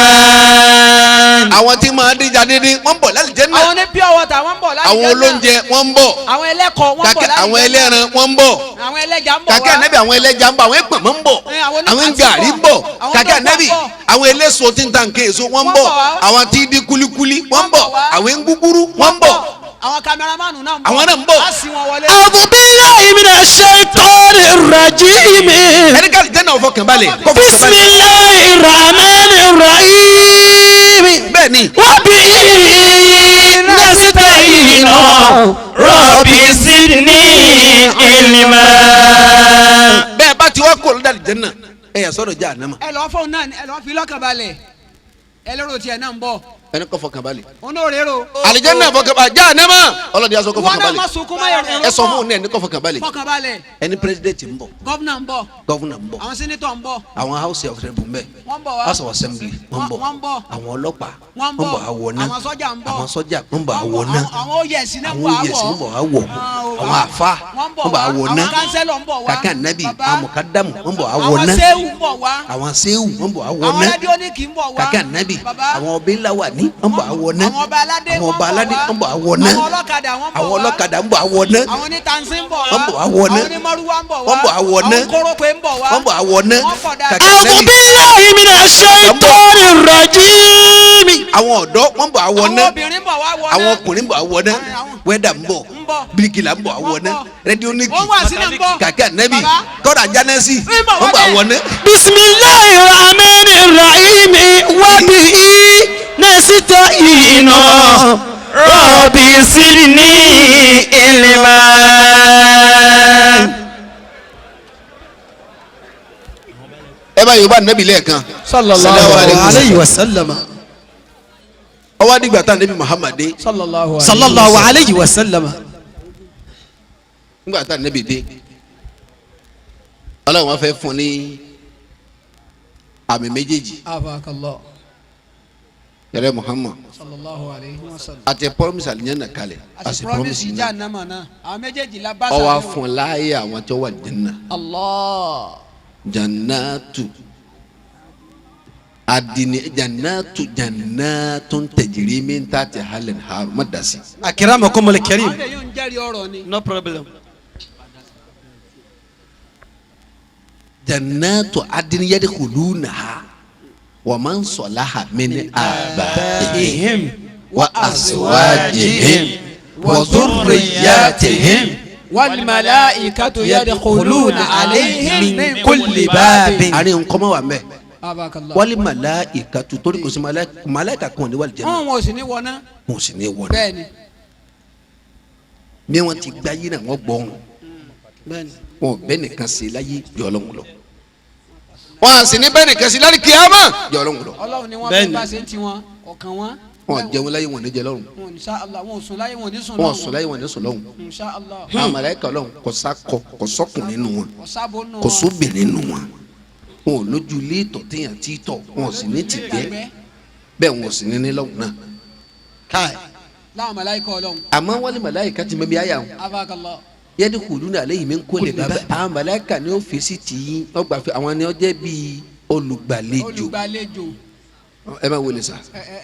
àwọn tí máa díjà dídín wọ́n ń bọ̀ lálìjẹ́nà. àwọn ní pure water wọ́n ń bọ̀ lálìjẹ́nà. àwọn olóúnjẹ wọ́n ń bọ̀. àwọn ẹlẹ́kọ̀ọ́ wọ́n ń bọ̀ lálìjẹ́nà. àwọn ẹlẹ́ran wọ́n ń bọ̀. àwọn ẹlẹ́ja ń bọ̀ wá. kàkẹ́ ànábì àwọn ẹlẹ́ja ń bọ̀ àwọn ẹ̀pọ̀n ń bọ̀. àwọn gàrí ń bọ̀. kàkẹ́ ànábì àwọn eléso tí ń ta nǹkan èso wọ́n ń bọ̀. àwọn tí dín kulikuli wọ́n ń bọ̀. àwọn ngúgúrú wọ́n ń bọ̀. àwọn kameramánu náà ń bọ̀. àwọn náà ń bọ̀. á sì wọn wọlé. A'udhu billahi minash shaitanir rajim. ẹni ká àlìjẹ́nà ọ̀fọ̀ kan balẹ̀. Bismillahir rahmanir rahim. bẹ́ẹ̀ni. Wa bihi nasta'inu rabbi zidni ilma. bẹ́ẹ̀ bá ti wá kó lọ́dà àlìjẹ́nà ẹ yà sọ́dọ̀ jẹ́ ànámà. ẹ lọ fóun náà ẹ lọ fi lọ́kàn balẹ̀ ẹ lérò tiẹ̀ náà ń bọ̀. ẹni kọ́ fọkàn balẹ̀. òun náà rérò. àlìjẹ́nà fọkàn balẹ̀ jẹ́ ànámà ọlọ́dẹ yà sọ kọ́ wọn fọkàn náà má balẹ̀. sunkún má yẹrẹ ẹ sọ fún un ní ẹni kọ́ fọkàn balẹ̀. fọkàn balẹ̀. ẹni pírẹsidẹ̀ntì ń bọ̀. gọ́vnà ń bọ̀. gọ́vùnà ń bọ̀. àwọn sẹ́nitọ̀ ń bọ̀. àwọn house of representatives ń bẹ̀. wọ́n bọ̀ wá. house of assembly wọ́n bọ̀. wọ́n bọ̀. àwọn ọlọ́pàá wọ́n wọ́n bọ̀ àwọ̀ náà. àwọn sọ́jà ń bọ̀. àwọn sọ́jà wọ́n bọ̀ àwọ̀ náà. àwọn oyèsí náà ń àwọn bọ̀ oyèsí ń àwọ̀. bọ̀ àwọ̀. àwọn àfa wọ́n bọ̀ àwọ̀ náà. àwọn kánsẹ́lọ̀ ń bọ̀ wá. kàkà nàbì àwọn mọ̀kádámù wọ́n bọ̀ àwọ̀ àwọn náà. séwù ń bọ̀ wá. àwọn séwù wọ́n bọ̀ àwọ̀ àwọn náà. rẹ́díónìkì ń bọ̀ wá. kàkà nàbì àwọn ọbẹ̀ ńláwà ní wọ́n bọ̀ àwọ̀ náà. àwọn ọba aládé àwọn ọba aládé wọ́n bọ̀ àwọ̀ náà. àwọn ọlọ́kadà wọ́n bọ̀ wá. àwọn ọlọ́kadà ń bọ̀ àwọ̀ náà. àwọn ní tansi ń bọ̀ wá. wọ́n bọ̀ àwọ̀ náà. àwọn ní mọ́rúwá ń bọ̀ wá. wọ́n bọ̀ àwọ̀ náà. àwọn kórópè ń bọ̀ wá. wọ́n bọ̀ àwọ̀ náà. wọ́n pọ̀ dáadáa. kàkà A'udhu nàbì billahi minash shaitanir rajim. àwọn ọ̀dọ́ wọ́n bọ̀ àwọ̀ àwọn náà. obìnrin ń bọ̀ wá wọ náà. àwọn ọkùnrin ń bọ̀ àwọ̀ náà. wẹ́dà ń bọ̀ ń bọ̀. bíríkìlà ń bọ̀ àwọ̀ náà. rẹ́díónìkì wọ́n wà sínú ń bọ̀. kàkà nàbì Bàbá. kọ́dà jánẹ́sì ń bọ̀ wọ́n bọ̀ wọlé. àwọ̀ náà. Bismillahir rahmanir rahim. Wa bihi nasta'inu rabbi zidni ilma. ẹ bá yorùbá nàbì lẹ́ẹ̀kan. sallallahu alayhi wa sallam. ọwọ́ adigun tá nàbì Muhammad dé. sallallahu alayhi wa sallam. nígbà tá nàbì dé ọlọ́run wọn fẹ́ fún ní àmì méjèèjì abakallah. yẹrẹ Muhammad sallallahu alayhi wa sallam. àti promise àlìyànnà kalẹ̀ àti promise ìjà náà nàmà náà àwọn méjèèjì la bá ọwọ́ sàlẹ̀ fún láàyè àwọn tó wà jẹ́nà Allah. jannatu adini jannatun tajri min tahtiha al-anhar madasi. akramakumul karim. àwọn èèyàn ń jẹ́rìí ọ̀rọ̀ ni. no problem. jannatu adini yadkhulunaha wa man salaha min abaihim wa azwajihim wa dhurriyyatihim wal malaikatu yadkhuluna alayhim min kulli babin. àárín nǹkan mọ́ wà mẹ́ abakallah. wal malaikatu torí kò sí màláìka kan ní wal janna wọn ò sì ní wọná. wọn ò sì ní wọ́n bẹ́ẹ̀ni. bí wọ́n ti gbáyé náà wọ́n gbọ́ wọn bẹ́ẹ̀ni. wọn ò bẹ́ẹ̀ nìkan sí láyé jọ Ọlọ́run lọ wọn à sì ní bẹ́ẹ̀ nìkan sí láyé kíámà jọ Ọlọ́run lọ Ọlọ́run ni wọ́n Bẹ́ẹ̀ni. fi bá ṣe ń tiwọn ọkàn wọn. wọn jẹun láyé wọn ní jẹ lọ́run wọn insha Allah wọn ò sùn láyé wọn ò ní sùn wọn lọ́run. sùn láyé wọn ní sùn lọ́run insha Allah. àwọn màláìka Ọlọ́run kò sákọ kò sọ́kùn nínú wọn ọ̀sábò nù kò sóbìnrin nínú wọn wọn ò lójú ilé ìtọ̀ téèyàn tí tọ̀ wọn ò sì ní tìgbẹ́ bẹ́ẹ̀ wọn ò sì ní ní lọ́run náà kai. láwọn màláíkà Ọlọ́run. àmọ́ wọ́n ní màláìka ti mẹ́bí àyà wọn abakallah. yadkhuluna alayhim min kulli bab àwọn màláìka ni ó fèsì tì í wọ́n gbà pé àwọn ni ó jẹ́ bíi olùgbàlejò olùgbàlejò. ẹ máa wọlé sa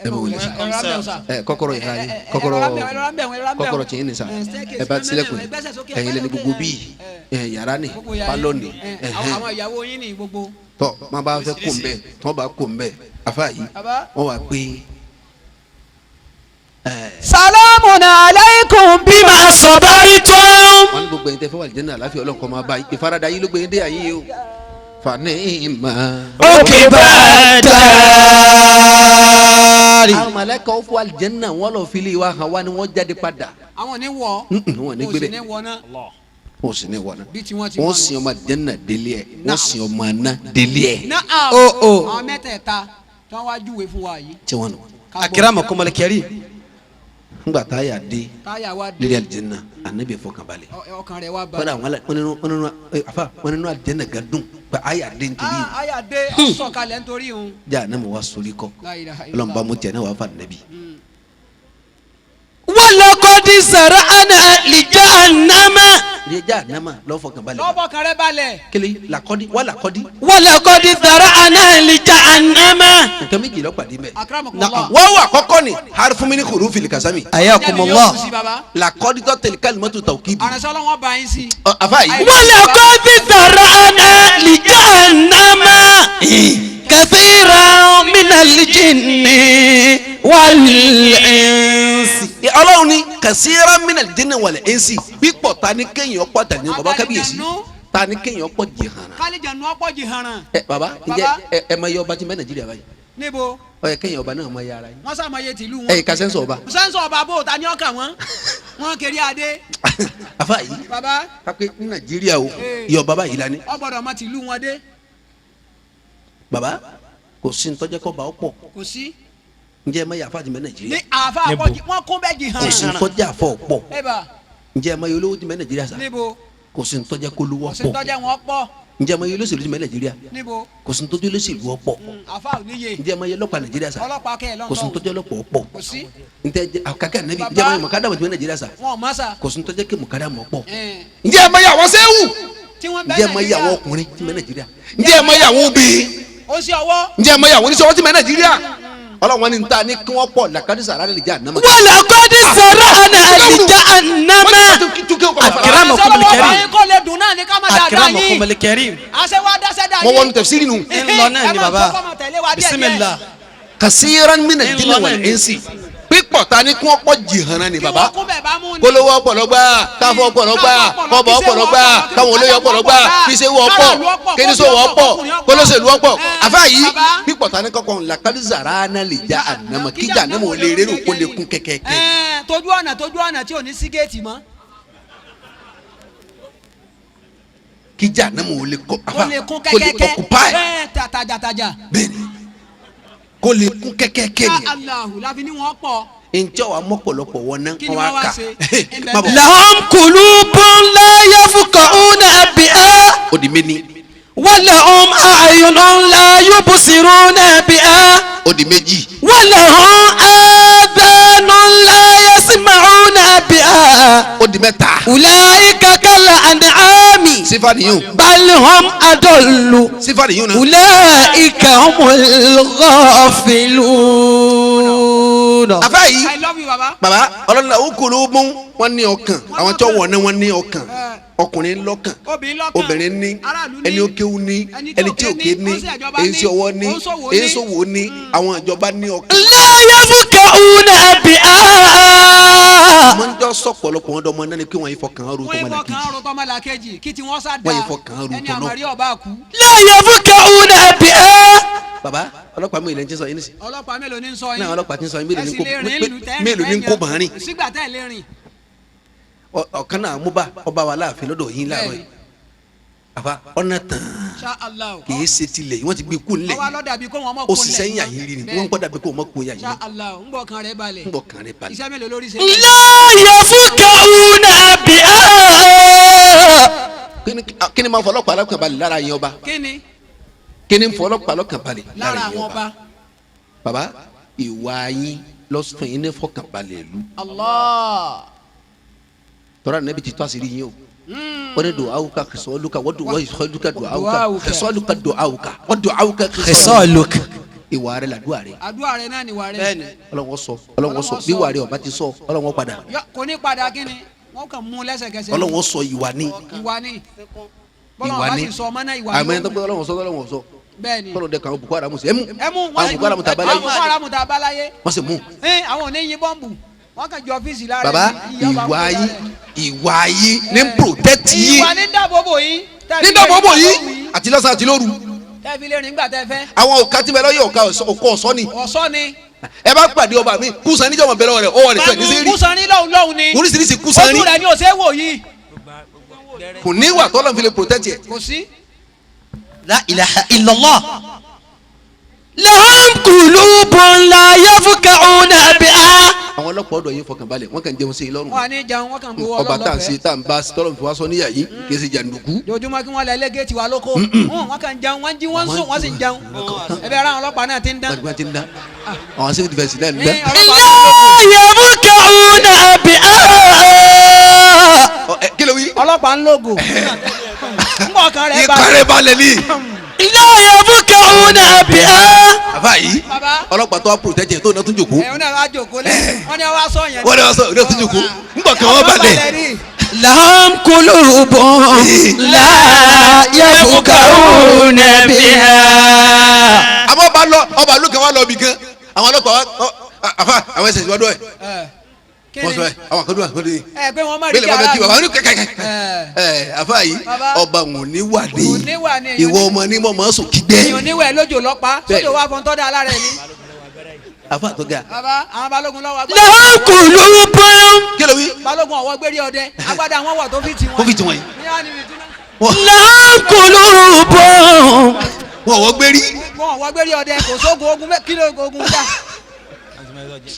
ẹ máa wọlé sa kọ́kọ́rọ́ yìí hàn yín kọ́kọ́rọ́ tí yín ni sa ẹ bá tilẹ̀kùn ẹ̀yin lẹni gbogbo bíi yàrá ni pálọ̀ ni àwọn ìyàwó yín ni gbogbo. tọ́ máa bá fẹ́ kó mbẹ́ tọ́ bá kó mbẹ́ afa yìí wọ́n wá pé. salamun alaykum bima sabartum. wọ́n ní gbogbo ẹ̀yin tẹ́ fẹ́ wà lìjẹ́ náà láfi ọlọ́nkọ́ máa bá ìfaradà yìí ló gbé yín dé àyè o fani ma. Òkè bàtà. nari. àwọn màláíkà ó fún àlìjẹ́nà wọn lọ fi lè wa hàn wá ni wọ́n jáde padà. àwọn ní wọ. wọn ní gbélé. wọ́n sì ní wọ̀nà. wọ́n sin ọmọ àlìjẹ́nà délé ẹ̀. wọ́n sin ọmọ àná délé ẹ̀. àwọn mẹ́tẹ̀ẹ̀ta tí wọ́n wá júwe fún wa yìí. tí wọ́n nù. Akramakumul karim. ngba táyà dé lórí àlìjẹ́nà ànábì fọkànbalẹ̀. ọkàn rẹ̀ wá balẹ̀. wọn nínú àlìjẹ́nà gàdún pé àyà dé nítorí. àyà dé ọ̀sọ̀kalẹ̀ nítorí òun. jà náà mo wá sórí kọ ọlọ́mùbá mo tiẹ̀ náà wà fà nàbí. walaqad zara'na li jahannama. ní jahannama lọ́ fọkànbalẹ̀. lọ́fọ̀kàn rẹ̀ balẹ̀. kele làkọ́dí wà làkọ́dí. walaqad zara'na li jahannama. nǹkan méjì ló pàdé mẹ́. akramakumullah. wọ́n wà kọ́kọ́ ni harfu min hurufil kasami. ayakumullah. làkọ́dí tó tẹ̀lé kalimatu tawkid. àrẹ̀sọ́lọ́ wọn bá yín sí. àfa yìí. walaqad zara'na li jahannama kathiran minal jinni wal insi. ọlọ́run ni kasiran minal jinni wal insi pípọ̀ ta ni kéèyàn pọ̀ tà ní baba kábíyèsí ta ni kéèyàn pọ̀ jìhànà. kálíjànú ọ̀pọ̀ jìhànà. baba ǹjẹ́ ẹ ma yọ ọba tí ń bẹ Nàìjíríà báyìí. níbo. ó yẹ kéèyàn ọba náà ma yára yìí. wọ́n sàmọye tìlú wọn. ka sẹ́ńsọ̀ ọba. sẹ́ńsọ̀ ọba bò ta ni ọkà wọn. wọn kiri adé. àfa yìí. baba. kápẹ́ ní Nàìjíríà o yọ ọba báyìí lani. ọ gbọ́dọ̀ mọ tìlú wọn dé. baba kò sí ntọ́jẹ́ kọ́ bá ọ pọ̀. kò sí. ǹjẹ́ ẹ ma yà àfa ti bẹ Nàìjíríà. ní àfa àpọ̀jù wọn kún bẹ́ẹ̀ jì hàn. kò sí ntọ́jẹ́ àfọ̀ pọ̀. ǹjẹ́ ẹ ma yọ olówó ti bẹ Nàìjíríà sa. níbo. kò sí ntọ́jẹ́ kó lówó kò sí pọ̀. ntọ́jẹ́ wọn pọ̀. ǹjẹ́ ẹ ma yọ olóṣèlú ti bẹ Nàìjíríà. níbo. kò sí ntọ́jẹ́ olóṣèlú ọ pọ̀. àfa ò níye. ǹjẹ́ ẹ ma yọ ọlọ́pàá Nàìjíríà sa. ọlọ́pàá kẹ́ ẹ̀ lọ́nà. kò sí ntọ́jẹ́ ọlọ́pàá ọ pọ̀. kò sí. ntẹ akaka nabi ǹjẹ́ ẹ ma yọ mọ̀kádàmọ̀ ti bẹ Nàìjíríà sa. wọn ò má sa. kò sí ntọ́jẹ́ kí mọ̀kádàmọ̀ pọ̀. ǹjẹ́ ẹ ma yọ àwọn sẹ́wù. ǹjẹ́ ẹ ma yọ àwọn ọkùnrin ti bẹ Nàìjíríà. ǹjẹ́ ẹ ma yọ àwọn obìnrin. ó sì ọwọ́. ǹjẹ́ ẹ ma yọ àwọn oníṣòwò ti bẹ Nàìjíríà. ọlọ́wọ́n ni ta ni kí wọ́n pọ̀ làkàdé sàrà lè jẹ́ ànámọ́. walaqad zara'na li jahannama. Akramakumul karim. kó lè dùn náà ní ká má dáadáa yín. Akramakumul karim. àṣẹ wa dáṣẹ́ dá yín. wọ́n wọ́n tafsiri nù. ńlọ náà ni baba. Bismillah. kasiran minal jinni wal insi pípọ̀ ta ni kí wọ́n pọ̀ jìhànà ni baba. kí wọ́n kún bẹ̀ bá mú ni. kólówó ọ̀pọ̀lọgbà káfọ́ ọ̀pọ̀lọgbà kọ́bọ̀ ọ̀pọ̀lọgbà káwọn olóyè ọ̀pọ̀lọgbà kíṣẹ́wó ọ̀pọ̀ kíníṣòwò ọ̀pọ̀ kólóṣèlú ọ̀pọ̀ àfa yìí pípọ̀ ta ni kọ́kọ́ làkàdé zara'na li jahannama kí jahannama ò lè rérò kó lè kún kẹ́kẹ́kẹ́. tójú ọ̀nà tí ò ní sí géètì mọ́. kí jahannama ò lè kọ́ kó lè kún kẹ́kẹ́kẹ́ occupy. bẹ́ẹ̀ tajàtajà. bẹ́ẹ̀ni kó lè kún kẹ́kẹ́kẹ́ ni. alahu láfi ní wọn pọ̀. njẹ́ wa mọ́pọ̀lọpọ̀ wọn náà kí ni wọ́n wọ́n wá wá kà. ṣe. lahum qulubun la yafqahuna biha. ó di méní. wa lahum a'yunun la yubsiruna biha. ó di méjì. wa lahum adhanun la yasma'una biha. ó di mẹ́ta. ulaika kal an'ami. sífà nìyẹn. bal hum adallu. sífà nìyẹn náà. ulaika humul ghafilun. àfa yìí I love you baba. baba ọlọ́run la ó kúrò mú wọn ní ọkàn àwọn tí wọ́n ní wọn ní ọkàn ọkùnrin lọ́kàn obìnrin ní ẹni ó kéwú ní ẹni tí ò ké ní èyí tí ọwọ́ ní èyí sòwò ní àwọn ìjọba ní ọkàn. la yafqahuna biha. wọ́n jọ sọ̀pọ̀lọpọ̀ wọn dọ́mọ náà ni kí wọ́n yìí fọkàn rú wọ́n yìí fọkàn rú tọmọlàkejì kí tí wọ́n sá da wọ́n yìí fọkàn rú ẹni tọ́nà. àmàrí ọba kú. la yafqahuna biha. baba ọlọ́pàá mi ò lè ń sọ yín nísì. ọlọ́pàá mélòó ní sọ yín. náà ọlọ́pàá ti ń sọ yín mélòó mélòó ní kó bàá rìn. sígbà tẹ́ ẹ lè rìn. ọ̀kan náà mú bá ọba wa láàfin lọ́dọ̀ yín láàárọ̀ yìí. àfa ọ̀nà tán kì í ṣe tilẹ̀ wọ́n ti gbé kú nílẹ̀ yìí ó sì sẹ́yìn àyè rí ni wọ́n kọ́ dàbí kó wọ́n kó yà yín. ń bọ̀ kan rẹ̀ balẹ̀. iṣẹ́ mélòó lórí ṣe. la yafqahuna biha. kí ni máa fọ ọlọ́pàá lọ́kàn balẹ̀ lára yín ọba. kí ni fọ ọlọ́pàá lọ́kàn balẹ̀ lára yín ọba. baba ìwà yín lọ́sùn yín ní fọkàn balẹ̀ lu. Allah. tọ́ra nẹ́bi ti tó àṣírí yín o. wọ́n ní dùn áwùká kẹsàn-án wọ́n dùn áwùká dùn áwùká kẹsàn-án dùn áwùká wọ́n dùn áwùká kẹsàn-án. ìwà rẹ̀ làdúrà rẹ̀. àdúrà rẹ̀ náà ni ìwà rẹ̀. ọlọ́wọ́ sọ bí ìwà rẹ̀ ọba ti sọ ọlọ́wọ́ padà. kò ní padà kí ni wọ́n kàn mú lẹ́sẹ̀kẹsẹ̀. ọlọ́wọ́ sọ ìwà ni. ìwà ni. bọ́lá bá sì sọ ọmọ náà ìwà ni. àmọ́ ẹni tó gbé ọlọ́wọ́ sọ. bẹ́ẹ̀ni. kọ́lọ̀ dẹ kàn Boko Haram sí ẹmu. wọ́n sì Boko Haram ta abáláyé. wọ́n sì mú. àwọn ò ní yin bọ́ǹbù wọ́n kàn jọ ọ́fíìsì lára. baba ìwà yìí ní protect yìí. ìwà ní dáàbòbò yìí. ní dáàbòbò yìí àti lọ́sàn àti lóru. tẹ́ẹ̀fì lè rìn nígbà tẹ́ fẹ́. àwọn òkà tí bẹ lọ́yẹ̀ òkà ọ̀sọ́ ni. ọ̀sọ́ ni. ẹ bá pàdé ọba mi kùsàn níjọba bẹ̀rẹ̀ rẹ̀ ọwọ́ rẹ̀ fẹ́ ní sẹ́rí. kùsàn ní lọ́hùn ni. oríṣiríṣi kùsàn ní. ojú rẹ̀ ni òsè wò yìí. kò ní ìwà tọ́lọ́ fi lè protect yẹ. kò sí. La ilaha illallah. lahum qulubun la yafqahuna biha. àwọn ọlọ́pàá ọ̀dọ̀ yìí fọkàn balẹ̀ wọ́n kàn jẹun sí i lọ́rùn. wọn à ní jẹun wọn kàn gbowó ọba tá à ń ọlọ́lọ́fẹ́. ṣe tá à ń bá tọ́lọ́ fi wá sọ níyà yìí kì í ṣe jàǹdùkú. jojúmọ́ kí wọ́n lẹ lé géètì wa lóko. wọn kàn jẹun wọn jí wọn sùn wọn sì ń jẹun. ẹ bẹ ara àwọn ọlọ́pàá náà ti ń dán. wọ́n ti ń dá àwọn civil defence náà ń dá. la yafqahuna biha. kí ló wí. ọlọ́pàá ń lógo. ń bọ̀ kan rẹ̀ ìkàrẹ̀ balẹ̀ ni. la yafqahuna biha. àbá yìí ọlọ́pàá tó wá protect yẹn tó náà tún jòkó. ẹ̀ wọ́n náà wá jòkó lé wọ́n ní wá sọ yẹn. wọ́n ní wá sọ yẹn tún jòkó ńgbà kan wọ́n balẹ̀. lahum qulubun la yafqahuna biha. àmọ́ ọba lókè wá lọ bì kan àwọn ọlọ́pàá àfa àwọn ẹsẹ̀ ìwádọ́ ẹ̀ wọ́n sọ ẹ̀ àwọn àkọ́dún àkọ́dún yìí. ẹ pé wọ́n má rí bẹ́ẹ̀ lè kí bá ara kí bàbá ní kẹ̀kẹ́ àfa yìí Baba. ọba wọn ní wà ní Kò ní wà ní, ìwọ ọmọ ní mọ̀ mọ́ sùn kígbẹ́. èèyàn níwẹ̀ lójó lọ́pàá Bẹ́ẹ̀. sójó wa fọ́n tọ́ da alára ẹ̀ ní. àfa tó ga. bàbá àwọn balógun lọ́wọ́ agbádá. lahum qulubun. kí ló wí. balógun ọ̀wọ́ gbérí ọdẹ agbádá àwọn wọ̀ tó fi tì wọ́n. kó fi tiwọn yìí. ní wàá níbi ìdúná. lahum qulubun. wọn ò gbérí. wọn ọ̀wọ́ gbérí ọdẹ kò sógun ogun kílò ogun dá.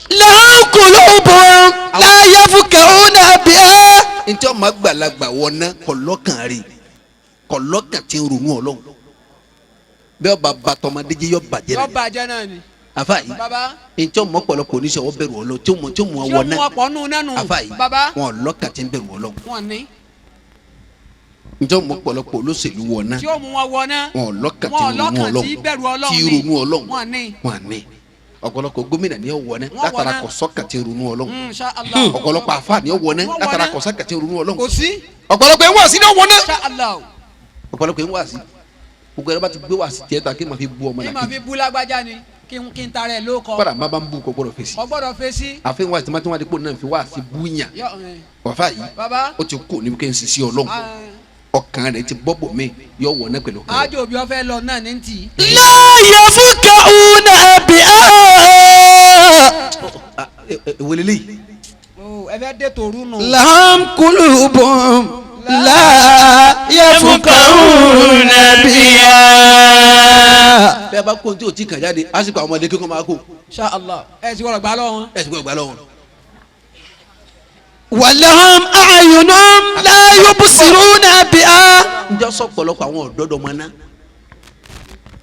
lahum qulubun la yafqahuna biha. njẹ́ ọmọ àgbàlagbà wọná kọ̀lọ́kàn rè kọ̀lọ́kàn tí ń ronú ọlọ́run bẹ́ẹ̀ ọba bàtọ́mọdé jẹ́ yọ bàjẹ́ yọ rẹ̀ bàjẹ́ náà ni. àfa yìí bàbá njẹ́ ọmọ ọ̀pọ̀lọpọ̀ oníṣẹ́ wọ́n bẹ̀rù ọlọ́run tí ó mú tí ó wọná mú ọ̀pọ̀ nù nánu. àfa yìí bàbá wọn ọlọ́kàn tí ń bẹ̀rù ọlọ́run wọn ní njẹ́ ọmọ ọ̀pọ̀lọpọ̀ olóṣèlú wọná tí ó mú wọn wọ náà. wọn ọlọ́kàn tí wọn ń ronú ọlọ́kàn ọlọ́run tí bẹ̀rù ọlọ́run tí ní. ronú ọlọ́run wọn ní. wọn ní ọ̀pọ̀lọpọ̀ gómìnà ni ó wọná Wọ́n látara wọná. kọ̀sọ́kàn tí ń ronú ọlọ́run Insha Allah. ọ̀pọ̀lọpọ̀ àfa ni ó wọná Wọ́n látara wọná. kọ̀sọ́kàn tí ń ronú ọlọ́run kò sí. ọ̀pọ̀lọpọ̀ ẹ̀ wá sí ni ó wọná Insha Allah. ọ̀pọ̀lọpọ̀ ẹ̀ wá sí gbogbo ẹ̀rọ bá ti gbé wá sí tiẹ̀ ta kí n máa fi bú ọmọ ní náà màá fi bú lágbájá ni kí n ta rẹ̀ ló kọ. kọ́dà má bá ń bú kó gbọ́dọ̀ fèsì kò gbọ́dọ̀ fèsì. àfihàn wáyé tí wọ́n ti pò náà fi wá sí búyàn Yọ, wàfà yìí bàbá ó ti kú ní kí n sisi ọlọ́run ọkàn rẹ̀ ti bọ́bọ̀ mi yọ wọ̀ náà pẹ̀lú ọkàn rẹ̀. ájò bí wọ́n fẹ́ lọ náà ní tì. la yafqahuna biha. ìwọlélẹ́ yìí ẹ fẹ́ dé tòru nù. lahum qulubun la yafqahuna biha. bẹ́ẹ̀ bá kó ní tí o ti kàn jáde á sì pa ọmọdé kíkọ́ máa kó Insha Allah. ẹ ti wọ́n gbà lọ́wọ́ wọn. ẹ̀ sì gbọ́dọ̀ gbà lọ́wọ́. wa lahum a'yunun la yubsiruna biha. njẹ́ sọ pọ̀lọpọ̀ àwọn ọ̀dọ́dọ̀ mọ́ ná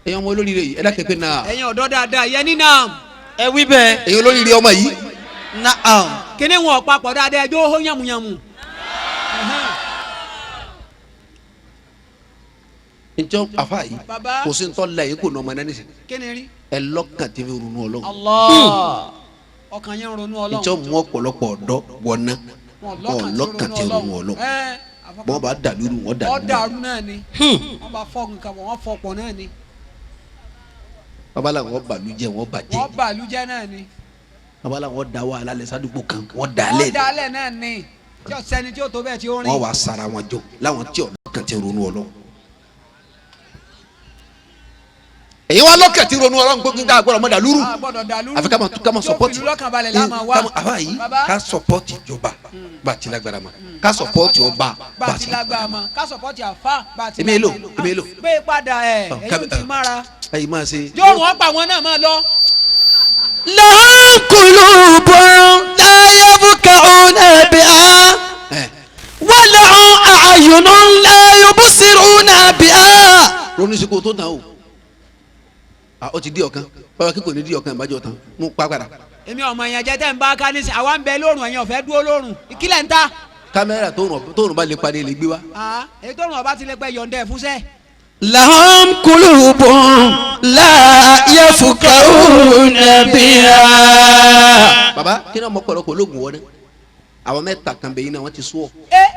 ẹ̀yin ọmọ olóríire yìí ẹ dákẹ́ pé náà ẹ̀yin ọ̀dọ́ dáadáa yẹ ní náà. ẹ wí bẹ́ẹ̀. ẹ̀yin olóríire ọmọ yìí Naam. kíní wọn papọ̀ dáadáa ẹjọ́ ó yàmùyàmù. njẹ́ àfa yìí Bàbá. kò sí ntọ́ la yìí kò ní ọmọ náà nísìnyí kíni rí. ẹ lọ́kàn tí mi ronú ọlọ́run Allah. ọkàn yẹn ń ronú Ọlọ́run. njẹ́ mú ọ̀pọ̀lọpọ̀ ọ̀dọ́ wọná wọn lọ́kàn tí ronú ọlọ́run bọ́n bá dàlúrú wọn ọ dàlúrú dàrú náà ni. wọ́n bá fọ́ nǹkan bọ̀ wọ́n fọpọ̀ náà ni. babalá wọn bàlújẹ́ wọn bàjẹ́ wọ́n bàlújẹ́ náà ni. babalá wọn da wàhálà lẹ sádùúgbò kan wọn dàálẹ̀ wọ́n dalẹ̀ náà ni. tí o sẹ́ni tí o tó bẹ́ẹ̀ tí o rìn. wọn wà sara wọn jọ láwọn tí ọlọ́kàn tí ronú ọlọ́run. èyí wá lọ́kàn tí ronú ọlọ́run gbogbo nígbà gbọ́dọ̀ mọ́ dàlúrú a gbọ́dọ̀ dàlúrú. àfi ká máa sọpọ́tì lọ́kàn balẹ̀ la máa wá. àbá yìí Bàbá. ká sọpọ́tì ìjọba bá a ti lágbára ma ká sọpọ́tì ọba bá a ti lágbára mọ ká sọpọ́tì àfa bá a ti Èmi èlò, lágbára. èmi èlò. gbé padà ẹ̀ Ọ̀, èyí kábí- ti mára. ẹ̀yin máa ṣe. yóò wọ́n pa wọn náà máa lọ. lahum qulubun la yafqahuna biha. ẹ wa lahum a'yunun la yubsiruna biha. ronú sí kó tó tán o ó ti di ọ̀kan bàbá kíkò ní di ọ̀kan ìbájọ́ tán mú pa padà. èmi ọmọ yẹn jẹ́ tẹ́ ń bá ká nísìn àwa ń bẹ lórùn ẹ̀yin ọ̀fẹ́ dúró lórùn ìkílẹ̀ ń ta. kámẹ́rà tóorùn bá lè padà lè gbé wa. èyí tó rùn ọba ti lè pẹ́ yọ̀ǹda ẹ̀ fúnṣẹ́. lahum qulubun la yafqahuna biha. bàbá kí ni ọmọ pọ̀lọpọ̀ ológun wọlé àwọn mẹ́ta kan bẹ yín náà wọ́n ti sún ọ.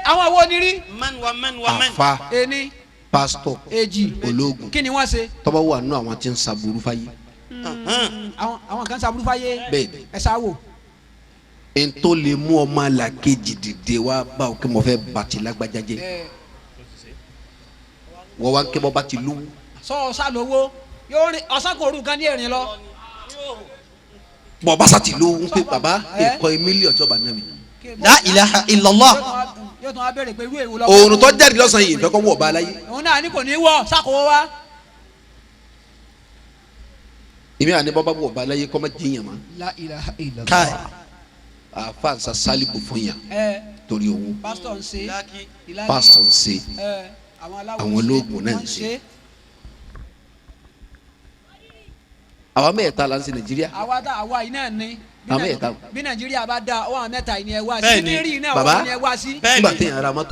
àwọn wo ni rí. Man wa man wa man. àfa ení pásítọ̀ èjì ológun kí ni wọ́n ṣe. tọ́ba wà nínú àwọn tí ń saburú fáyé àwọn kan sàbúrú fáyé. bẹ́ẹ̀ ni ẹ sáwò. n tó lè mú ọmọ làkejì dìde wá bá o kí mo fẹ́ bàtí lágbájá jẹ wọ́n wá ń kẹ́ bọ́ bá ti lú. sọ ọ̀sà lówó yóò rìn ọ̀sán kò rú kan ní èrìn lọ. bọ̀ bàṣà ti ló ń pè bàbá ẹ̀kọ́ mílíọ̀nù tí ọba náà mi. La ilaha illallah. yóò tún wá bẹ̀rẹ̀ pé irú èwo lọ. òòrùn tó jáde lọ́sàn-án yìí ìfẹ́ kọ́ wọ̀ ọba aláyé. òun náà ní kò ní wọ sákòó wa. ìmí àní bọ́ bá wọ̀ ọba aláyé kọ́ mọ́ jiyàn mọ́. La ilaha illallah. Káì. àfa nsa sálíbù fún yàn torí owó. pásítọ̀ ń ṣe. pásítọ̀ ń ṣe àwọn olóògùn náà ń ṣe. àwa mẹ́ẹ̀ta la ń ṣe Nàìjíríà. àwa yìí náà ní. àwa mẹ́ẹ̀ta. bí Nàìjíríà bá dáa ọwọ́ àwọn mẹ́ta yìí ni ẹ wá sí. bàbá ní ẹ wá sí. nígbà téèyàn ra mọ́tò.